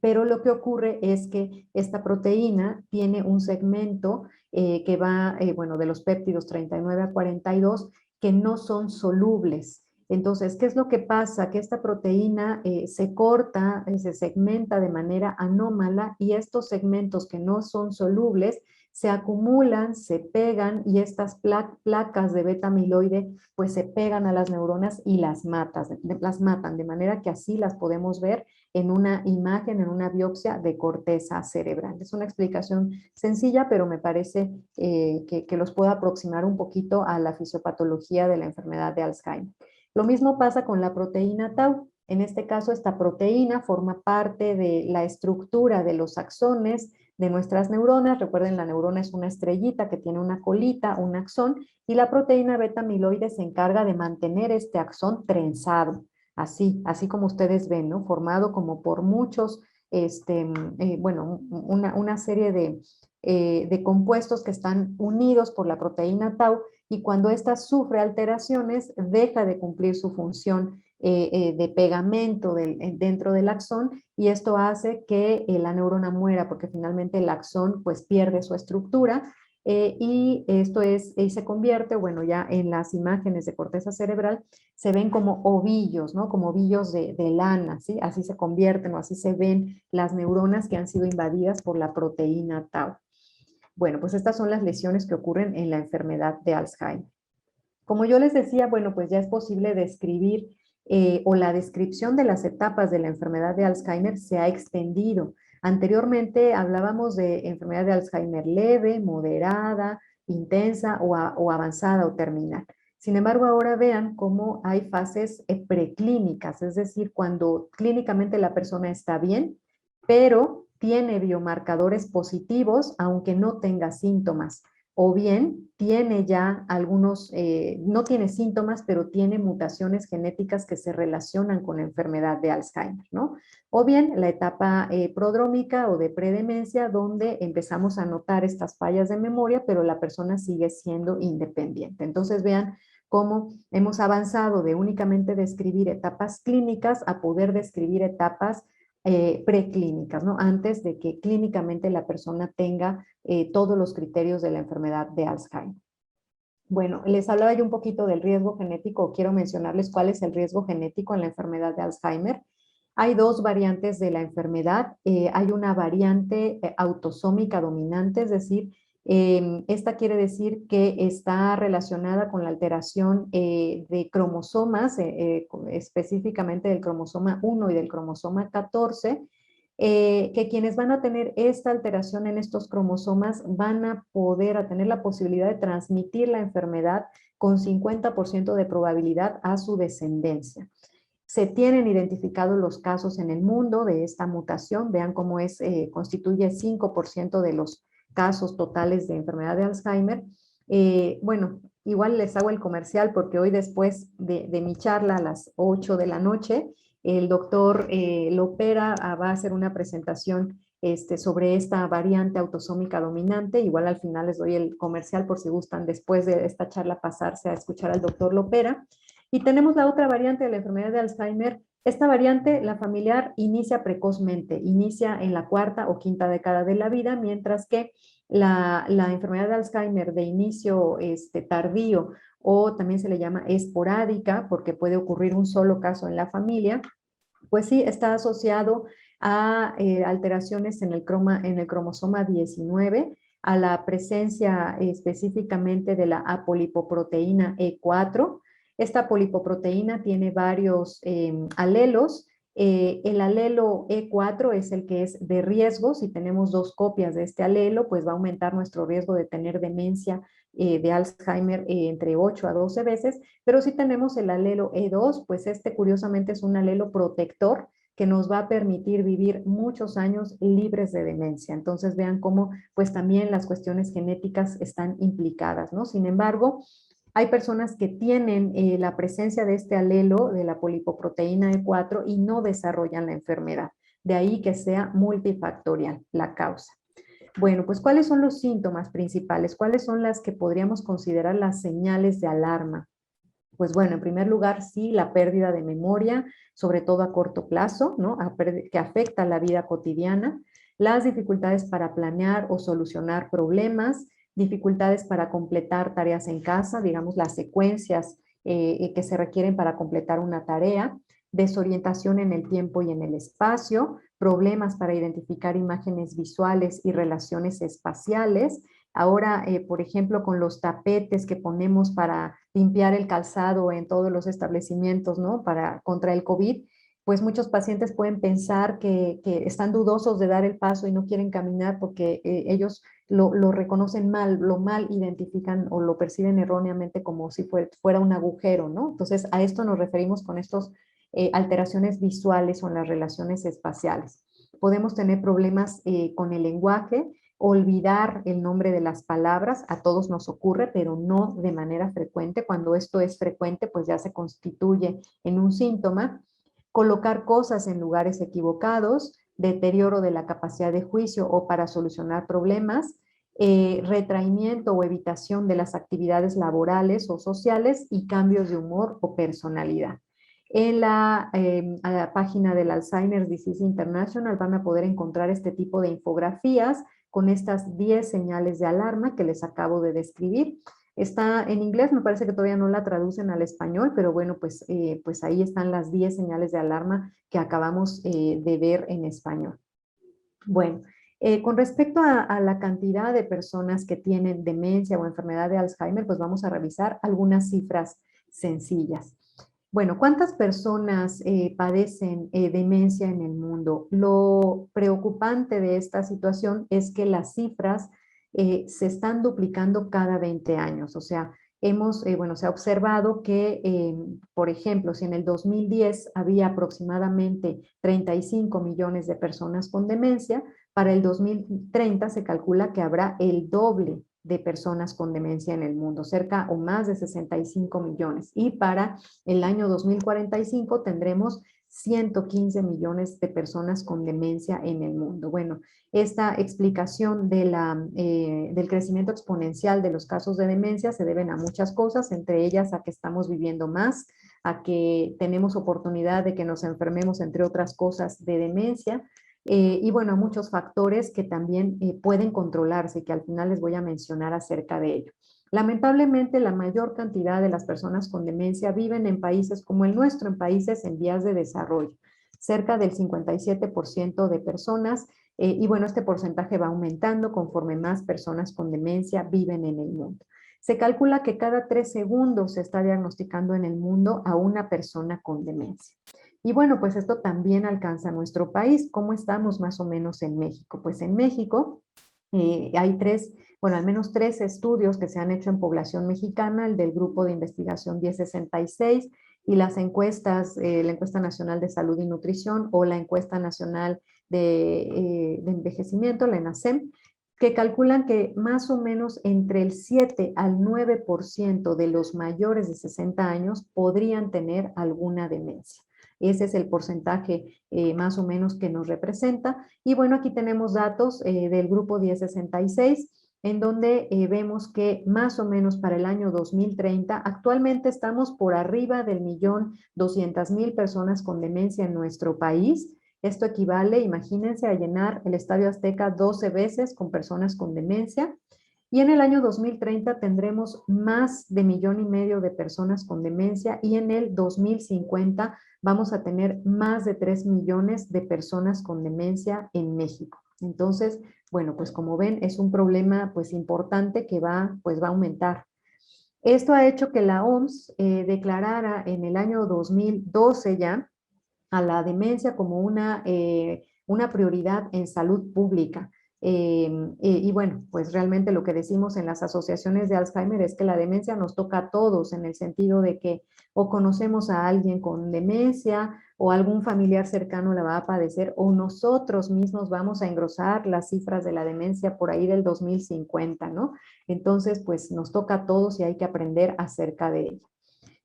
pero lo que ocurre es que esta proteína tiene un segmento que va, bueno, de los péptidos 39 a 42 que no son solubles. Entonces, ¿qué es lo que pasa? Que esta proteína se corta, se segmenta de manera anómala y estos segmentos que no son solubles se acumulan, se pegan y estas placas de beta amiloide pues se pegan a las neuronas y las matan, de manera que así las podemos ver en una imagen, en una biopsia de corteza cerebral. Es una explicación sencilla, pero me parece que los puedo aproximar un poquito a la fisiopatología de la enfermedad de Alzheimer. Lo mismo pasa con la proteína tau. En este caso, esta proteína forma parte de la estructura de los axones de nuestras neuronas. Recuerden, la neurona es una estrellita que tiene una colita, un axón, y la proteína beta amiloide se encarga de mantener este axón trenzado. Así como ustedes ven, ¿no? Formado como por muchos, bueno, una serie de compuestos que están unidos por la proteína tau y cuando ésta sufre alteraciones deja de cumplir su función de pegamento dentro del axón y esto hace que la neurona muera porque finalmente el axón pues pierde su estructura y esto se convierte, bueno, ya en las imágenes de corteza cerebral se ven como ovillos, ¿no? Como ovillos de lana, ¿sí? Así se convierten o así se ven las neuronas que han sido invadidas por la proteína tau. Bueno, pues estas son las lesiones que ocurren en la enfermedad de Alzheimer. Como yo les decía, bueno, pues ya es posible describir o la descripción de las etapas de la enfermedad de Alzheimer se ha extendido. Anteriormente hablábamos de enfermedad de Alzheimer leve, moderada, intensa o avanzada o terminal. Sin embargo, ahora vean cómo hay fases preclínicas, es decir, cuando clínicamente la persona está bien, pero tiene biomarcadores positivos aunque no tenga síntomas o bien tiene ya algunos, no tiene síntomas, pero tiene mutaciones genéticas que se relacionan con la enfermedad de Alzheimer, ¿no? O bien la etapa prodrómica o de predemencia, donde empezamos a notar estas fallas de memoria, pero la persona sigue siendo independiente. Entonces vean cómo hemos avanzado de únicamente describir etapas clínicas a poder describir etapas preclínicas, ¿no? Antes de que clínicamente la persona tenga todos los criterios de la enfermedad de Alzheimer. Bueno, les hablaba yo un poquito del riesgo genético, quiero mencionarles cuál es el riesgo genético en la enfermedad de Alzheimer. Hay dos variantes de la enfermedad. Hay una variante autosómica dominante, es decir, esta quiere decir que está relacionada con la alteración de cromosomas, específicamente del cromosoma 1 y del cromosoma 14, que quienes van a tener esta alteración en estos cromosomas van a tener la posibilidad de transmitir la enfermedad con 50% de probabilidad a su descendencia. Se tienen identificados los casos en el mundo de esta mutación, vean cómo constituye 5% de los casos totales de enfermedad de Alzheimer. Bueno, igual les hago el comercial porque hoy después de mi charla a las 8 de la noche, el doctor Lopera va a hacer una presentación sobre esta variante autosómica dominante. Igual al final les doy el comercial por si gustan después de esta charla pasarse a escuchar al doctor Lopera. Y tenemos la otra variante de la enfermedad de Alzheimer. Esta variante, la familiar, inicia precozmente, inicia en la cuarta o quinta década de la vida, mientras que la enfermedad de Alzheimer de inicio tardío o también se le llama esporádica porque puede ocurrir un solo caso en la familia, pues sí, está asociado a alteraciones en el cromosoma 19, a la presencia específicamente de la apolipoproteína E4. Esta polipoproteína tiene varios alelos El alelo E4 es el que es de riesgo. Si tenemos 2 copias de este alelo, pues va a aumentar nuestro riesgo de tener demencia de Alzheimer entre 8 a 12 veces. Pero si tenemos el alelo E2, pues este curiosamente es un alelo protector que nos va a permitir vivir muchos años libres de demencia. Entonces vean cómo pues también las cuestiones genéticas están implicadas, ¿no? Sin embargo, hay personas que tienen la presencia de este alelo, de la polipoproteína E4, y no desarrollan la enfermedad. De ahí que sea multifactorial la causa. Bueno, pues ¿cuáles son los síntomas principales? ¿Cuáles son las que podríamos considerar las señales de alarma? Pues bueno, en primer lugar, sí, la pérdida de memoria, sobre todo a corto plazo, ¿no? Que afecta la vida cotidiana, las dificultades para planear o solucionar problemas, dificultades para completar tareas en casa, digamos las secuencias que se requieren para completar una tarea, desorientación en el tiempo y en el espacio, problemas para identificar imágenes visuales y relaciones espaciales. Ahora, por ejemplo, con los tapetes que ponemos para limpiar el calzado en todos los establecimientos, ¿no? Contra el COVID, pues muchos pacientes pueden pensar que están dudosos de dar el paso y no quieren caminar porque ellos lo reconocen mal, lo mal identifican o lo perciben erróneamente como si fuera un agujero, ¿no? Entonces, a esto nos referimos con estos alteraciones visuales o en las relaciones espaciales. Podemos tener problemas con el lenguaje, olvidar el nombre de las palabras, a todos nos ocurre, pero no de manera frecuente. Cuando esto es frecuente, pues ya se constituye en un síntoma. Colocar cosas en lugares equivocados, deterioro de la capacidad de juicio o para solucionar problemas, retraimiento o evitación de las actividades laborales o sociales y cambios de humor o personalidad. En a la página del Alzheimer's Disease International van a poder encontrar este tipo de infografías con estas 10 señales de alarma que les acabo de describir. Está en inglés, me parece que todavía no la traducen al español, pero bueno, pues ahí están las 10 señales de alarma que acabamos de ver en español. Bueno, con respecto a la cantidad de personas que tienen demencia o enfermedad de Alzheimer, pues vamos a revisar algunas cifras sencillas. Bueno, ¿cuántas personas padecen demencia en el mundo? Lo preocupante de esta situación es que las cifras se están duplicando cada 20 años. O sea, bueno, se ha observado que, por ejemplo, si en el 2010 había aproximadamente 35 millones de personas con demencia, para el 2030 se calcula que habrá el doble de personas con demencia en el mundo, cerca o más de 65 millones. Y para el año 2045 tendremos 115 millones de personas con demencia en el mundo. Bueno, esta explicación del crecimiento exponencial de los casos de demencia se deben a muchas cosas, entre ellas a que estamos viviendo más, a que tenemos oportunidad de que nos enfermemos, entre otras cosas, de demencia, y bueno, muchos factores que también pueden controlarse y que al final les voy a mencionar acerca de ello. Lamentablemente, la mayor cantidad de las personas con demencia viven en países como el nuestro, en países en vías de desarrollo. Cerca del 57% de personas, y bueno, este porcentaje va aumentando conforme más personas con demencia viven en el mundo. Se calcula que cada 3 segundos se está diagnosticando en el mundo a una persona con demencia. Y bueno, pues esto también alcanza a nuestro país. ¿Cómo estamos más o menos en México? Pues en México hay bueno, al menos 3 estudios que se han hecho en población mexicana, el del Grupo de Investigación 1066 y las encuestas, la Encuesta Nacional de Salud y Nutrición o la Encuesta Nacional de Envejecimiento, la ENACEM, que calculan que más o menos entre el 7 al 9% de los mayores de 60 años podrían tener alguna demencia. Ese es el porcentaje más o menos que nos representa. Y bueno, aquí tenemos datos del grupo 1066, en donde vemos que más o menos para el año 2030, actualmente estamos por arriba del 1.200.000 personas con demencia en nuestro país. Esto equivale, imagínense, a llenar el Estadio Azteca 12 veces con personas con demencia. Y en el año 2030 tendremos más de 1,5 millones de personas con demencia y en el 2050 vamos a tener más de 3 millones de personas con demencia en México. Entonces, bueno, pues como ven, es un problema pues importante que pues va a aumentar. Esto ha hecho que la OMS declarara en el año 2012 ya a la demencia como una prioridad en salud pública. Y bueno, pues realmente lo que decimos en las asociaciones de Alzheimer es que la demencia nos toca a todos en el sentido de que o conocemos a alguien con demencia o algún familiar cercano la va a padecer o nosotros mismos vamos a engrosar las cifras de la demencia por ahí del 2050, ¿no? Entonces, pues nos toca a todos y hay que aprender acerca de ella.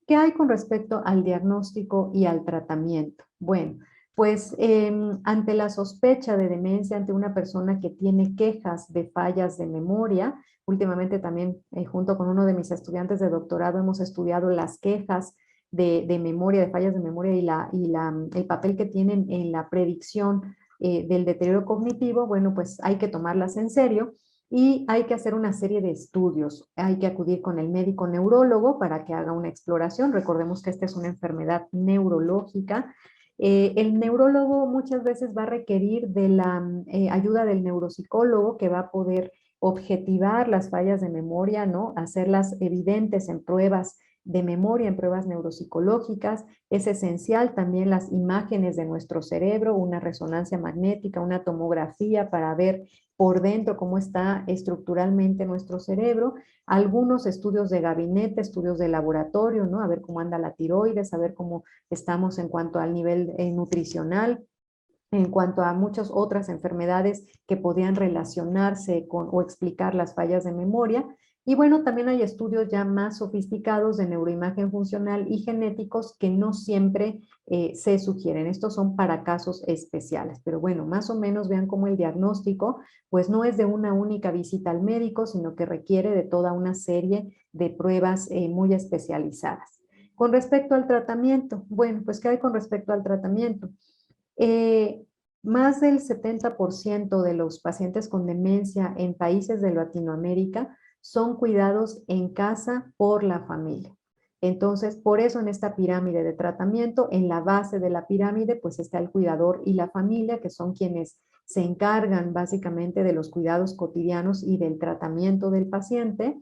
¿Qué hay con respecto al diagnóstico y al tratamiento? Bueno, pues ante la sospecha de demencia, ante una persona que tiene quejas de fallas de memoria, últimamente también junto con uno de mis estudiantes de doctorado hemos estudiado las quejas de memoria, de fallas de memoria el papel que tienen en la predicción del deterioro cognitivo. Bueno, pues hay que tomarlas en serio y hay que hacer una serie de estudios. Hay que acudir con el médico neurólogo para que haga una exploración. Recordemos que esta es una enfermedad neurológica. El neurólogo muchas veces va a requerir de la ayuda del neuropsicólogo que va a poder objetivar las fallas de memoria, ¿no? Hacerlas evidentes en pruebas de memoria, en pruebas neuropsicológicas. Es esencial también las imágenes de nuestro cerebro, una resonancia magnética, una tomografía para ver por dentro cómo está estructuralmente nuestro cerebro, algunos estudios de gabinete, estudios de laboratorio, ¿no? A ver cómo anda la tiroides, a ver cómo estamos en cuanto al nivel nutricional, en cuanto a muchas otras enfermedades que podían relacionarse con o explicar las fallas de memoria. Y bueno, también hay estudios ya más sofisticados de neuroimagen funcional y genéticos que no siempre se sugieren. Estos son para casos especiales, pero bueno, más o menos vean cómo el diagnóstico pues no es de una única visita al médico, sino que requiere de toda una serie de pruebas muy especializadas. Con respecto al tratamiento, bueno, pues ¿qué hay con respecto al tratamiento? Eh, Más del 70% de los pacientes con demencia en países de Latinoamérica son cuidados en casa por la familia. Entonces, por eso en esta pirámide de tratamiento, en la base de la pirámide, pues está el cuidador y la familia, que son quienes se encargan básicamente de los cuidados cotidianos y del tratamiento del paciente,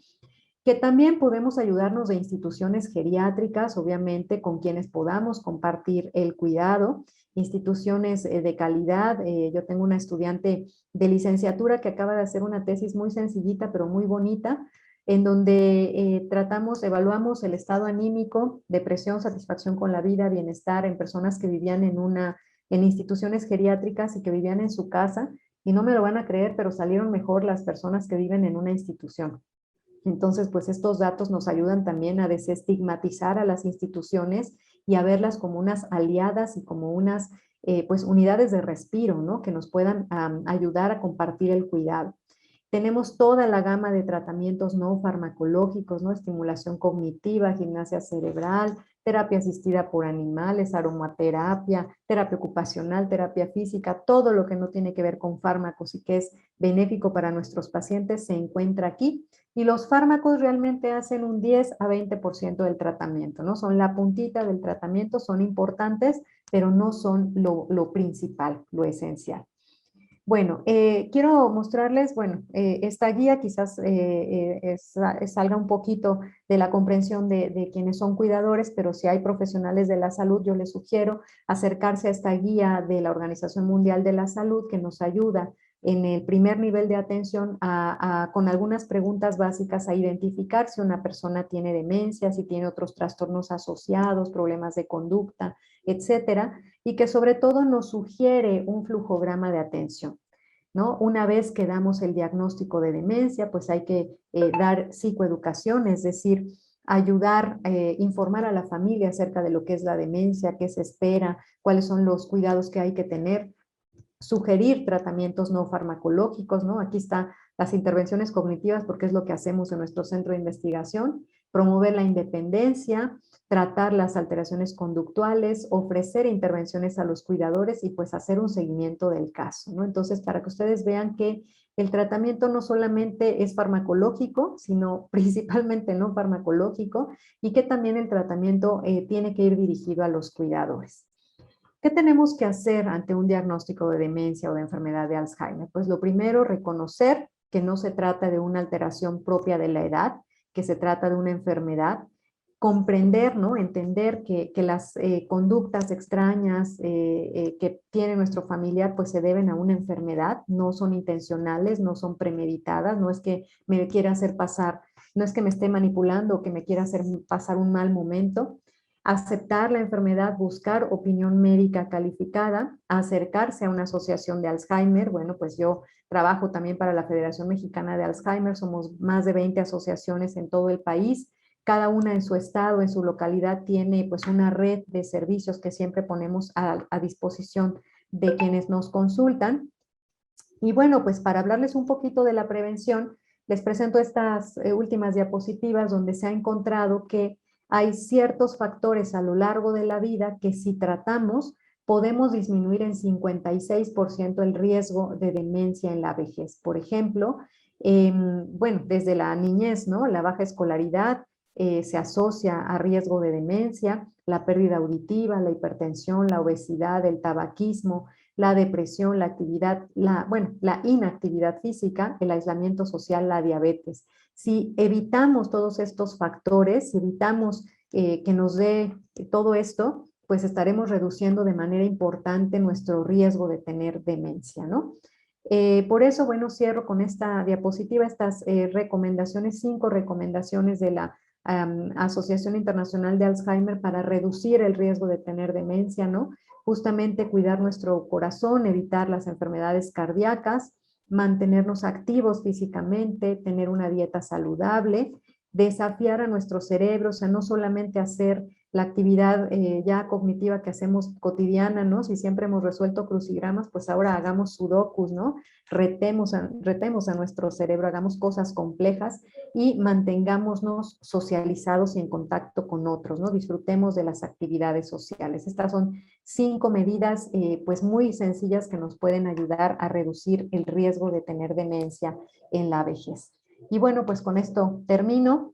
que también podemos ayudarnos de instituciones geriátricas, obviamente, con quienes podamos compartir el cuidado, instituciones de calidad. Yo tengo una estudiante de licenciatura que acaba de hacer una tesis muy sencillita, pero muy bonita, en donde evaluamos el estado anímico, depresión, satisfacción con la vida, bienestar en personas que vivían en instituciones geriátricas y que vivían en su casa. Y no me lo van a creer, pero salieron mejor las personas que viven en una institución. Entonces, pues estos datos nos ayudan también a desestigmatizar a las instituciones y a verlas como unas aliadas y como unas pues unidades de respiro, ¿no? Que nos puedan ayudar a compartir el cuidado. Tenemos toda la gama de tratamientos no farmacológicos, ¿no? Estimulación cognitiva, gimnasia cerebral, terapia asistida por animales, aromaterapia, terapia ocupacional, terapia física, todo lo que no tiene que ver con fármacos y que es benéfico para nuestros pacientes se encuentra aquí. Y los fármacos realmente hacen un 10 a 20% del tratamiento, ¿no? Son la puntita del tratamiento, son importantes, pero no son lo principal, lo esencial. Bueno, quiero mostrarles, bueno, esta guía quizás salga un poquito de la comprensión de quienes son cuidadores, pero si hay profesionales de la salud, yo les sugiero acercarse a esta guía de la Organización Mundial de la Salud que nos ayuda en el primer nivel de atención con algunas preguntas básicas a identificar si una persona tiene demencia, si tiene otros trastornos asociados, problemas de conducta, etcétera, y que sobre todo nos sugiere un flujograma de atención, ¿no? Una vez que damos el diagnóstico de demencia, pues hay que dar psicoeducación, es decir, ayudar, informar a la familia acerca de lo que es la demencia, qué se espera, cuáles son los cuidados que hay que tener, sugerir tratamientos no farmacológicos, ¿no? Aquí están las intervenciones cognitivas porque es lo que hacemos en nuestro centro de investigación, promover la independencia, tratar las alteraciones conductuales, ofrecer intervenciones a los cuidadores y pues hacer un seguimiento del caso, ¿no? Entonces, para que ustedes vean que el tratamiento no solamente es farmacológico, sino principalmente no farmacológico y que también el tratamiento tiene que ir dirigido a los cuidadores. ¿Qué tenemos que hacer ante un diagnóstico de demencia o de enfermedad de Alzheimer? Pues lo primero, reconocer que no se trata de una alteración propia de la edad, que se trata de una enfermedad. comprender, ¿no? Entender que las conductas extrañas que tiene nuestro familiar pues se deben a una enfermedad, no son intencionales, no son premeditadas, no es que me quiera hacer pasar, no es que me esté manipulando o que me quiera hacer pasar un mal momento. Aceptar la enfermedad, buscar opinión médica calificada, acercarse a una asociación de Alzheimer. Bueno, pues yo trabajo también para la Federación Mexicana de Alzheimer, somos más de 20 asociaciones en todo el país, cada una en su estado, en su localidad, tiene pues una red de servicios que siempre ponemos a disposición de quienes nos consultan. Y bueno, pues para hablarles un poquito de la prevención, les presento estas últimas diapositivas donde se ha encontrado que hay ciertos factores a lo largo de la vida que si tratamos podemos disminuir en 56% el riesgo de demencia en la vejez. Por ejemplo, bueno, desde la niñez, ¿no? La baja escolaridad, se asocia a riesgo de demencia, la pérdida auditiva, la hipertensión, la obesidad, el tabaquismo, la depresión, la actividad, la inactividad física, el aislamiento social, la diabetes. Si evitamos todos estos factores, si evitamos que nos dé todo esto, pues estaremos reduciendo de manera importante nuestro riesgo de tener demencia, ¿no? Por eso, bueno, cierro con esta diapositiva estas recomendaciones, 5 recomendaciones de la Asociación Internacional de Alzheimer para reducir el riesgo de tener demencia, ¿no? Justamente cuidar nuestro corazón, evitar las enfermedades cardíacas, mantenernos activos físicamente, tener una dieta saludable, desafiar a nuestro cerebro, o sea, no solamente hacer la actividad ya cognitiva que hacemos cotidiana, ¿no? Si siempre hemos resuelto crucigramas, pues ahora hagamos sudokus, ¿no? Retemos a nuestro cerebro, hagamos cosas complejas y mantengámonos socializados y en contacto con otros, ¿no? Disfrutemos de las actividades sociales. Estas son 5 medidas pues muy sencillas que nos pueden ayudar a reducir el riesgo de tener demencia en la vejez. Y bueno, pues con esto termino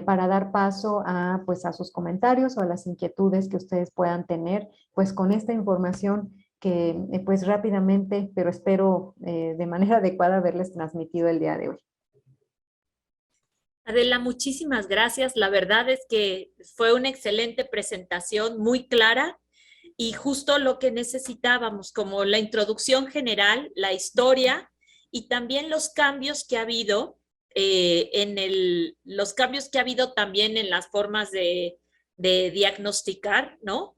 para dar paso a, pues, a sus comentarios o a las inquietudes que ustedes puedan tener, pues con esta información que pues rápidamente, pero espero de manera adecuada haberles transmitido el día de hoy. Adela, muchísimas gracias. La verdad es que fue una excelente presentación, muy clara y justo lo que necesitábamos, como la introducción general, la historia y también los cambios que ha habido los cambios que ha habido también en las formas de diagnosticar, ¿no?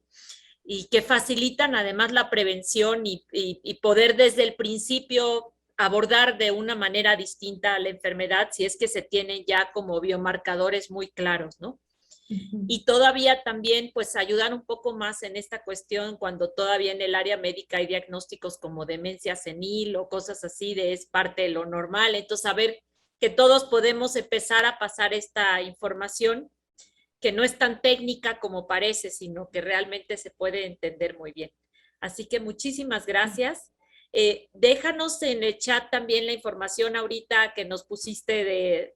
Y que facilitan además la prevención y poder desde el principio abordar de una manera distinta la enfermedad si es que se tienen ya como biomarcadores muy claros, ¿no? Y todavía también pues ayudar un poco más en esta cuestión cuando todavía en el área médica hay diagnósticos como demencia senil o cosas así de es parte de lo normal, entonces saber que todos podemos empezar a pasar esta información que no es tan técnica como parece, sino que realmente se puede entender muy bien. Así que muchísimas gracias. Déjanos en el chat también la información ahorita que nos pusiste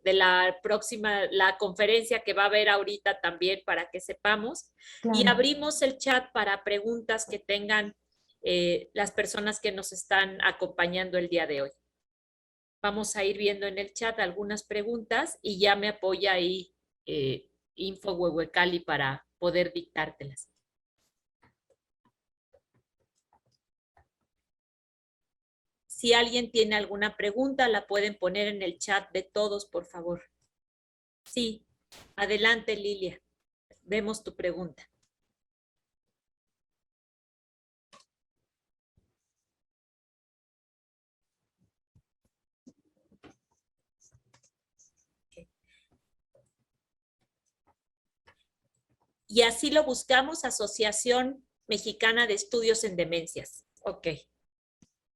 de la próxima, la conferencia que va a haber ahorita también para que sepamos. Claro. Y abrimos el chat para preguntas que tengan las personas que nos están acompañando el día de hoy. Vamos a ir viendo en el chat algunas preguntas y ya me apoya ahí Info Huehuecali para poder dictártelas. Si alguien tiene alguna pregunta, la pueden poner en el chat de todos, por favor. Sí, adelante, Lilia. Vemos tu pregunta. Y así lo buscamos, Asociación Mexicana de Estudios en Demencias. Ok.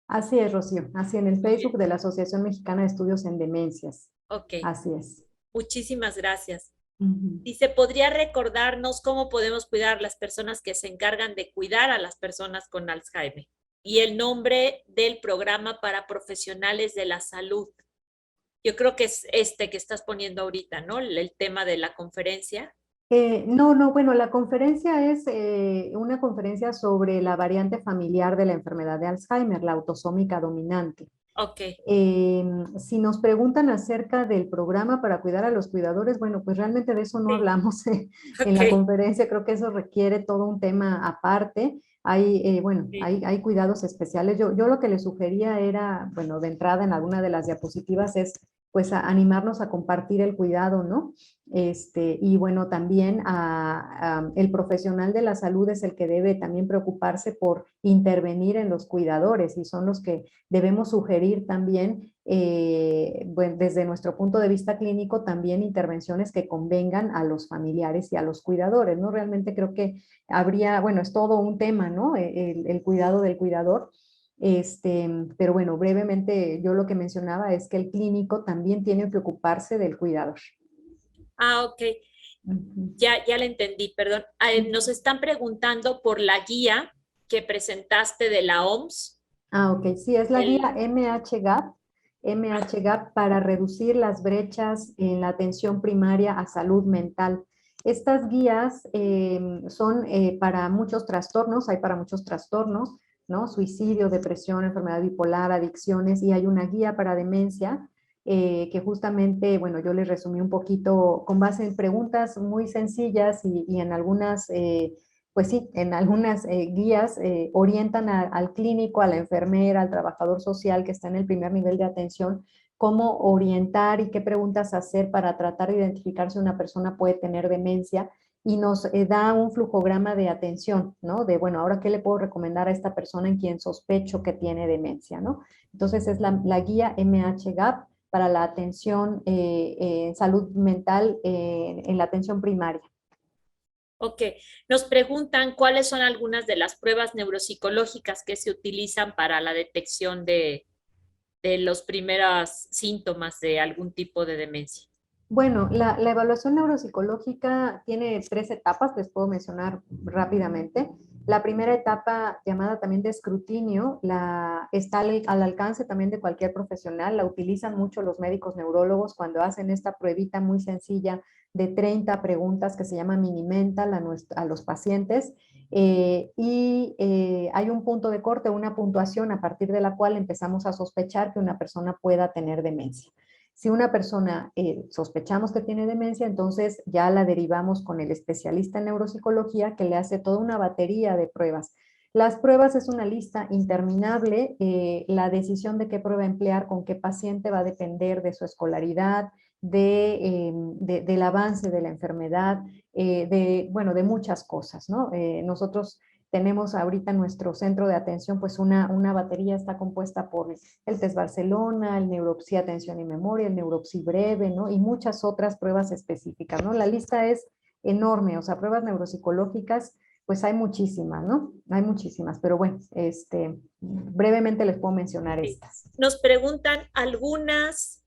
Así es, Rocío. Así en el Facebook de la Asociación Mexicana de Estudios en Demencias. Ok. Así es. Muchísimas gracias. Dice, ¿podría recordarnos cómo podemos cuidar a las personas que se encargan de cuidar a las personas con Alzheimer? Y el nombre del programa para profesionales de la salud. Yo creo que es este que estás poniendo ahorita, ¿no? El tema de la conferencia. No, bueno, la conferencia es una conferencia sobre la variante familiar de la enfermedad de Alzheimer, la autosómica dominante. Ok, Si nos preguntan acerca del programa para cuidar a los cuidadores, bueno, pues realmente de eso no sí, hablamos en la ok, conferencia, creo que eso requiere todo un tema aparte. Hay, bueno, sí. hay cuidados especiales. Yo lo que le sugería era, bueno, de entrada en alguna de las diapositivas es pues animarnos a compartir el cuidado, ¿no? Y bueno, también el profesional de la salud es el que debe también preocuparse por intervenir en los cuidadores y son los que debemos sugerir también, bueno, desde nuestro punto de vista clínico, también intervenciones que convengan a los familiares y a los cuidadores, ¿no? Realmente creo que habría, bueno, es todo un tema, ¿no? El cuidado del cuidador. Pero bueno, brevemente yo lo que mencionaba es que el clínico también tiene que ocuparse del cuidador. Ah, ok, Ujú. ya le entendí, perdón. Nos están preguntando por la guía que presentaste de la OMS. Ok, sí, es la guía El, MHGAP, ah, MHGAP para reducir las brechas en la atención primaria a salud mental. Estas guías son para muchos trastornos, hay para muchos trastornos, ¿no? Suicidio, depresión, enfermedad bipolar, adicciones, y hay una guía para demencia que justamente, bueno, yo les resumí un poquito con base en preguntas muy sencillas y en algunas pues sí, en algunas guías orientan al clínico, a la enfermera, al trabajador social que está en el primer nivel de atención, cómo orientar y qué preguntas hacer para tratar de identificar si una persona puede tener demencia y nos da un flujograma de atención, ¿no? De, bueno, ahora qué le puedo recomendar a esta persona en quien sospecho que tiene demencia, ¿no? Entonces es la guía MHGAP para la atención en salud mental en la atención primaria. ok, nos preguntan cuáles son algunas de las pruebas neuropsicológicas que se utilizan para la detección de los primeros síntomas de algún tipo de demencia. Bueno, la evaluación neuropsicológica tiene tres etapas, les puedo mencionar rápidamente. La primera etapa, llamada también de escrutinio, está al alcance también de cualquier profesional, la utilizan mucho los médicos neurólogos cuando hacen esta pruebita muy sencilla de 30 preguntas que se llama Minimental a los pacientes. Hay un punto de corte, una puntuación a partir de la cual empezamos a sospechar que una persona pueda tener demencia. Si una persona sospechamos que tiene demencia, entonces ya la derivamos con el especialista en neuropsicología que le hace toda una batería de pruebas. Las pruebas es una lista interminable. La decisión de qué prueba emplear con qué paciente va a depender de su escolaridad, del avance de la enfermedad, bueno, de muchas cosas, ¿no? Nosotros tenemos ahorita en nuestro centro de atención, pues una batería está compuesta por el test Barcelona, el Neuropsi Atención y Memoria, el Neuropsi Breve, ¿no? Y muchas otras pruebas específicas, ¿no? La lista es enorme, o sea, pruebas neuropsicológicas, pues hay muchísimas, ¿no? Hay muchísimas, pero bueno, brevemente les puedo mencionar Sí. estas. Nos preguntan algunas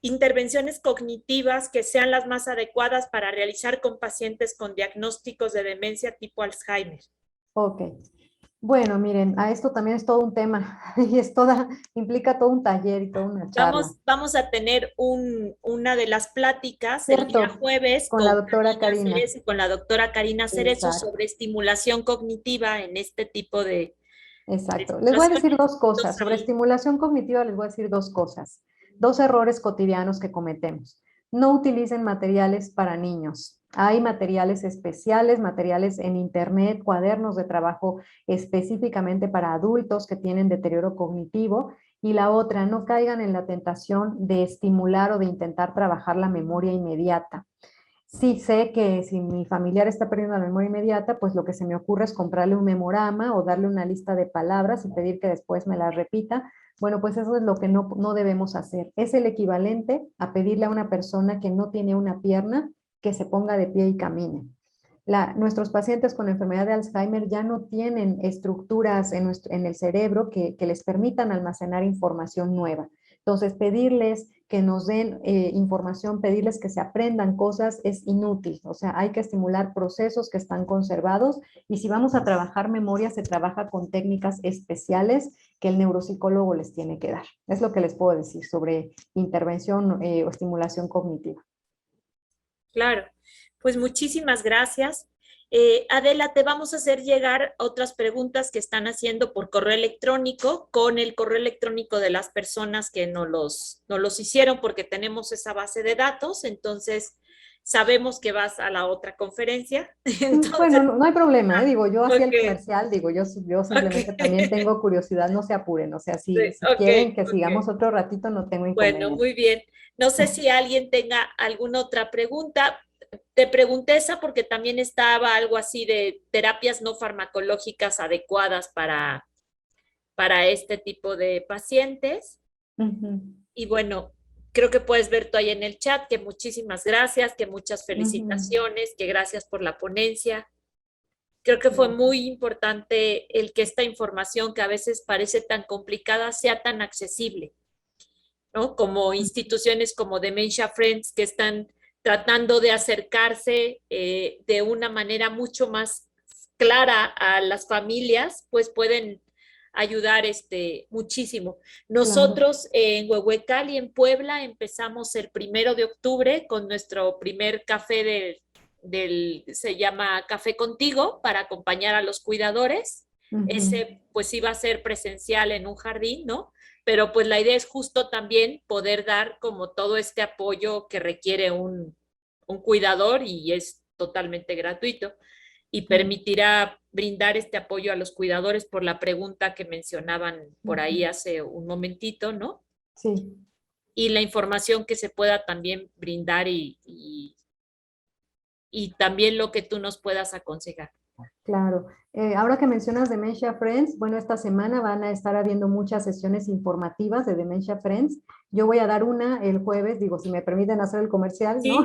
intervenciones cognitivas que sean las más adecuadas para realizar con pacientes con diagnósticos de demencia tipo Alzheimer. Ok. Bueno, miren, a esto también es todo un tema y implica todo un taller y toda una charla. Vamos a tener una de las pláticas el día ¿Cierto? jueves Con la con doctora Karina Karina. Cerezo y con la doctora Karina Cerezo Exacto. sobre estimulación cognitiva en este tipo de Exacto. Les voy a decir situaciones. dos cosas. Entonces, Sobre ahí, estimulación cognitiva les voy a decir dos cosas. Dos errores cotidianos que cometemos. No utilicen materiales para niños. Hay materiales especiales, materiales en internet, cuadernos de trabajo específicamente para adultos que tienen deterioro cognitivo. Y la otra, no caigan en la tentación de estimular o de intentar trabajar la memoria inmediata. Sí sé que si mi familiar está perdiendo la memoria inmediata, pues lo que se me ocurre es comprarle un memorama o darle una lista de palabras y pedir que después me las repita. Bueno, pues eso es lo que no debemos hacer. Es el equivalente a pedirle a una persona que no tiene una pierna que se ponga de pie y camine. Nuestros pacientes con enfermedad de Alzheimer ya no tienen estructuras en el cerebro que les permitan almacenar información nueva. Entonces, pedirles que nos den información, pedirles que se aprendan cosas es inútil. O sea, hay que estimular procesos que están conservados y si vamos a trabajar memoria, se trabaja con técnicas especiales que el neuropsicólogo les tiene que dar. Es lo que les puedo decir sobre intervención o estimulación cognitiva. claro, pues muchísimas gracias. Adela, te vamos a hacer llegar otras preguntas que están haciendo por correo electrónico con el correo electrónico de las personas que nos los hicieron porque tenemos esa base de datos, entonces sabemos que vas a la otra conferencia. Bueno, Entonces, no, no hay problema, ¿eh? Digo, yo hacía ok, el comercial, digo, yo simplemente también ok, tengo curiosidad, no se apuren, o sea, sí, si ok, quieren que ok. sigamos otro ratito, no tengo Bueno, inconveniente. muy bien. No sé si alguien tenga alguna otra pregunta. Te pregunté esa porque también estaba algo así de terapias no farmacológicas adecuadas para este tipo de pacientes. Ujú, Y bueno, creo que puedes ver tú ahí en el chat que muchísimas gracias, que muchas ujú, felicitaciones, que gracias por la ponencia. Creo que fue gracias. muy importante el que esta información que a veces parece tan complicada sea tan accesible, ¿no? Como instituciones como Dementia Friends que están tratando de acercarse de una manera mucho más clara a las familias, pues pueden ayudar muchísimo. Claro. Nosotros en Huehuecal y en Puebla empezamos el 1 de octubre con nuestro primer café se llama Café Contigo para acompañar a los cuidadores. Ujú, Ese pues iba a ser presencial en un jardín, ¿no? Pero pues la idea es justo también poder dar como todo este apoyo que requiere un cuidador y es totalmente gratuito y mm, permitirá brindar este apoyo a los cuidadores por la pregunta que mencionaban por ahí ujú. hace un momentito, ¿no? Sí. Y la información que se pueda también brindar y también lo que tú nos puedas aconsejar. Claro. Ahora que mencionas Dementia Friends, bueno, esta semana van a estar habiendo muchas sesiones informativas de Dementia Friends. Yo voy a dar una el jueves, digo, si me permiten hacer el comercial, ¿no? Sí,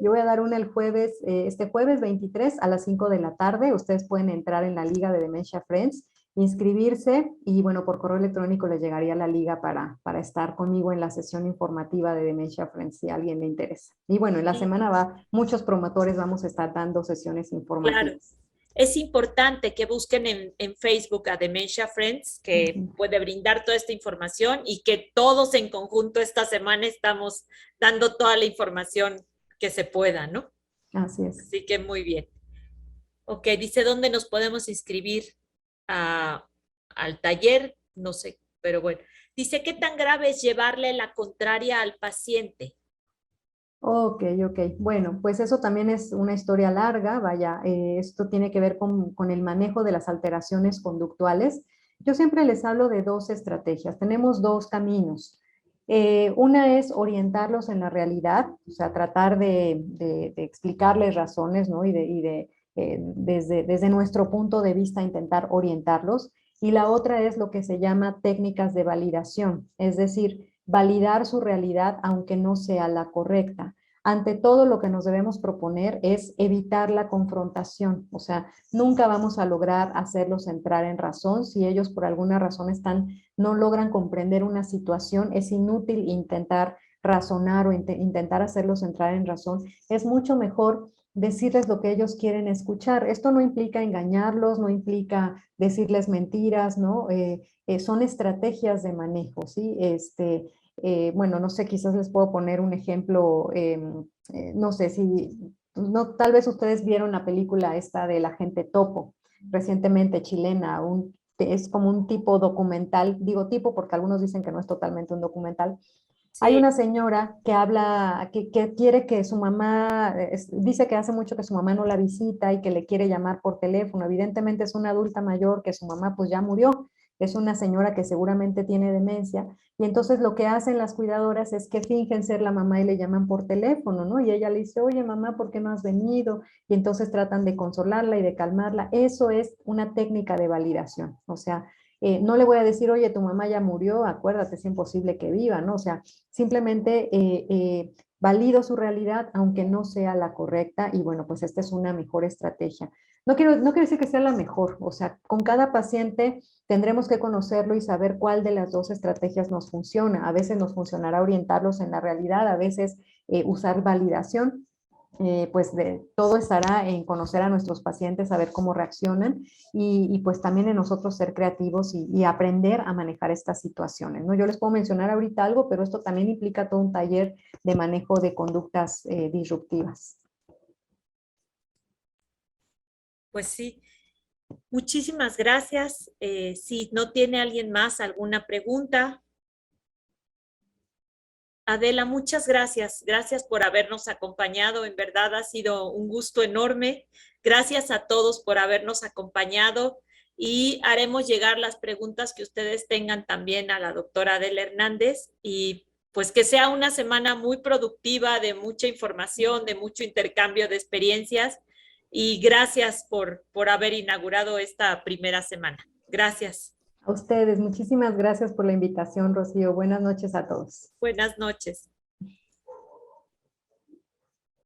Yo voy a dar una el jueves, este jueves 23 a las 5 de la tarde. Ustedes pueden entrar en la liga de Dementia Friends, inscribirse y bueno, por correo electrónico les llegaría la liga para estar conmigo en la sesión informativa de Dementia Friends, si a alguien le interesa. Y bueno, en la sí, semana muchos promotores vamos a estar dando sesiones claro. informativas. Es importante que busquen en Facebook a Dementia Friends, que Ujú, puede brindar toda esta información y que todos en conjunto esta semana estamos dando toda la información que se pueda, ¿no? así es. Así que muy bien. Ok, dice dónde nos podemos inscribir a, al taller, no sé, pero bueno. Dice, ¿qué tan grave es llevarle la contraria al paciente? Ok, ok. Bueno, pues eso también es una historia larga. Vaya, esto tiene que ver con el manejo de las alteraciones conductuales. Yo siempre les hablo de dos estrategias. Tenemos dos caminos. Una es orientarlos en la realidad, o sea, tratar de explicarles razones, ¿no? Desde nuestro punto de vista intentar orientarlos. Y la otra es lo que se llama técnicas de validación, es decir, validar su realidad aunque no sea la correcta. Ante todo, lo que nos debemos proponer es evitar la confrontación, o sea, nunca vamos a lograr hacerlos entrar en razón. Si ellos por alguna razón no logran comprender una situación, es inútil intentar razonar o intentar hacerlos entrar en razón. Es mucho mejor decirles lo que ellos quieren escuchar. Esto no implica engañarlos, no implica decirles mentiras, ¿no? Son estrategias de manejo, ¿sí? Bueno, no sé, quizás les puedo poner un ejemplo, no sé si, no, tal vez ustedes vieron la película esta del agente Topo, recientemente chilena, es como un tipo documental, digo tipo porque algunos dicen que no es totalmente un documental. Hay Sí, una señora que habla, que quiere que su mamá, dice que hace mucho que su mamá no la visita y que le quiere llamar por teléfono. Evidentemente es una adulta mayor que su mamá pues ya murió. Es una señora que seguramente tiene demencia. Y entonces lo que hacen las cuidadoras es que fingen ser la mamá y le llaman por teléfono, ¿no? Y ella le dice, oye mamá, ¿por qué no has venido? Y entonces tratan de consolarla y de calmarla. Eso es una técnica de validación. O sea, no le voy a decir, oye, tu mamá ya murió, acuérdate, es imposible que viva, ¿no? O sea, simplemente valido su realidad, aunque no sea la correcta, y bueno, pues esta es una mejor estrategia. No quiero decir que sea la mejor, o sea, con cada paciente tendremos que conocerlo y saber cuál de las dos estrategias nos funciona. A veces nos funcionará orientarlos en la realidad, a veces usar validación. Pues todo estará en conocer a nuestros pacientes, saber cómo reaccionan pues también en nosotros ser creativos y aprender a manejar estas situaciones, ¿no? Yo les puedo mencionar ahorita algo, pero esto también implica todo un taller de manejo de conductas disruptivas. Pues sí, muchísimas gracias. Si no tiene alguien más alguna pregunta, Adela, muchas gracias. Gracias por habernos acompañado. En verdad ha sido un gusto enorme. Gracias a todos por habernos acompañado y haremos llegar las preguntas que ustedes tengan también a la doctora Adela Hernández y pues que sea una semana muy productiva, de mucha información, de mucho intercambio de experiencias y gracias por haber inaugurado esta primera semana. Gracias. A ustedes, muchísimas gracias por la invitación, Rocío. Buenas noches a todos. Buenas noches.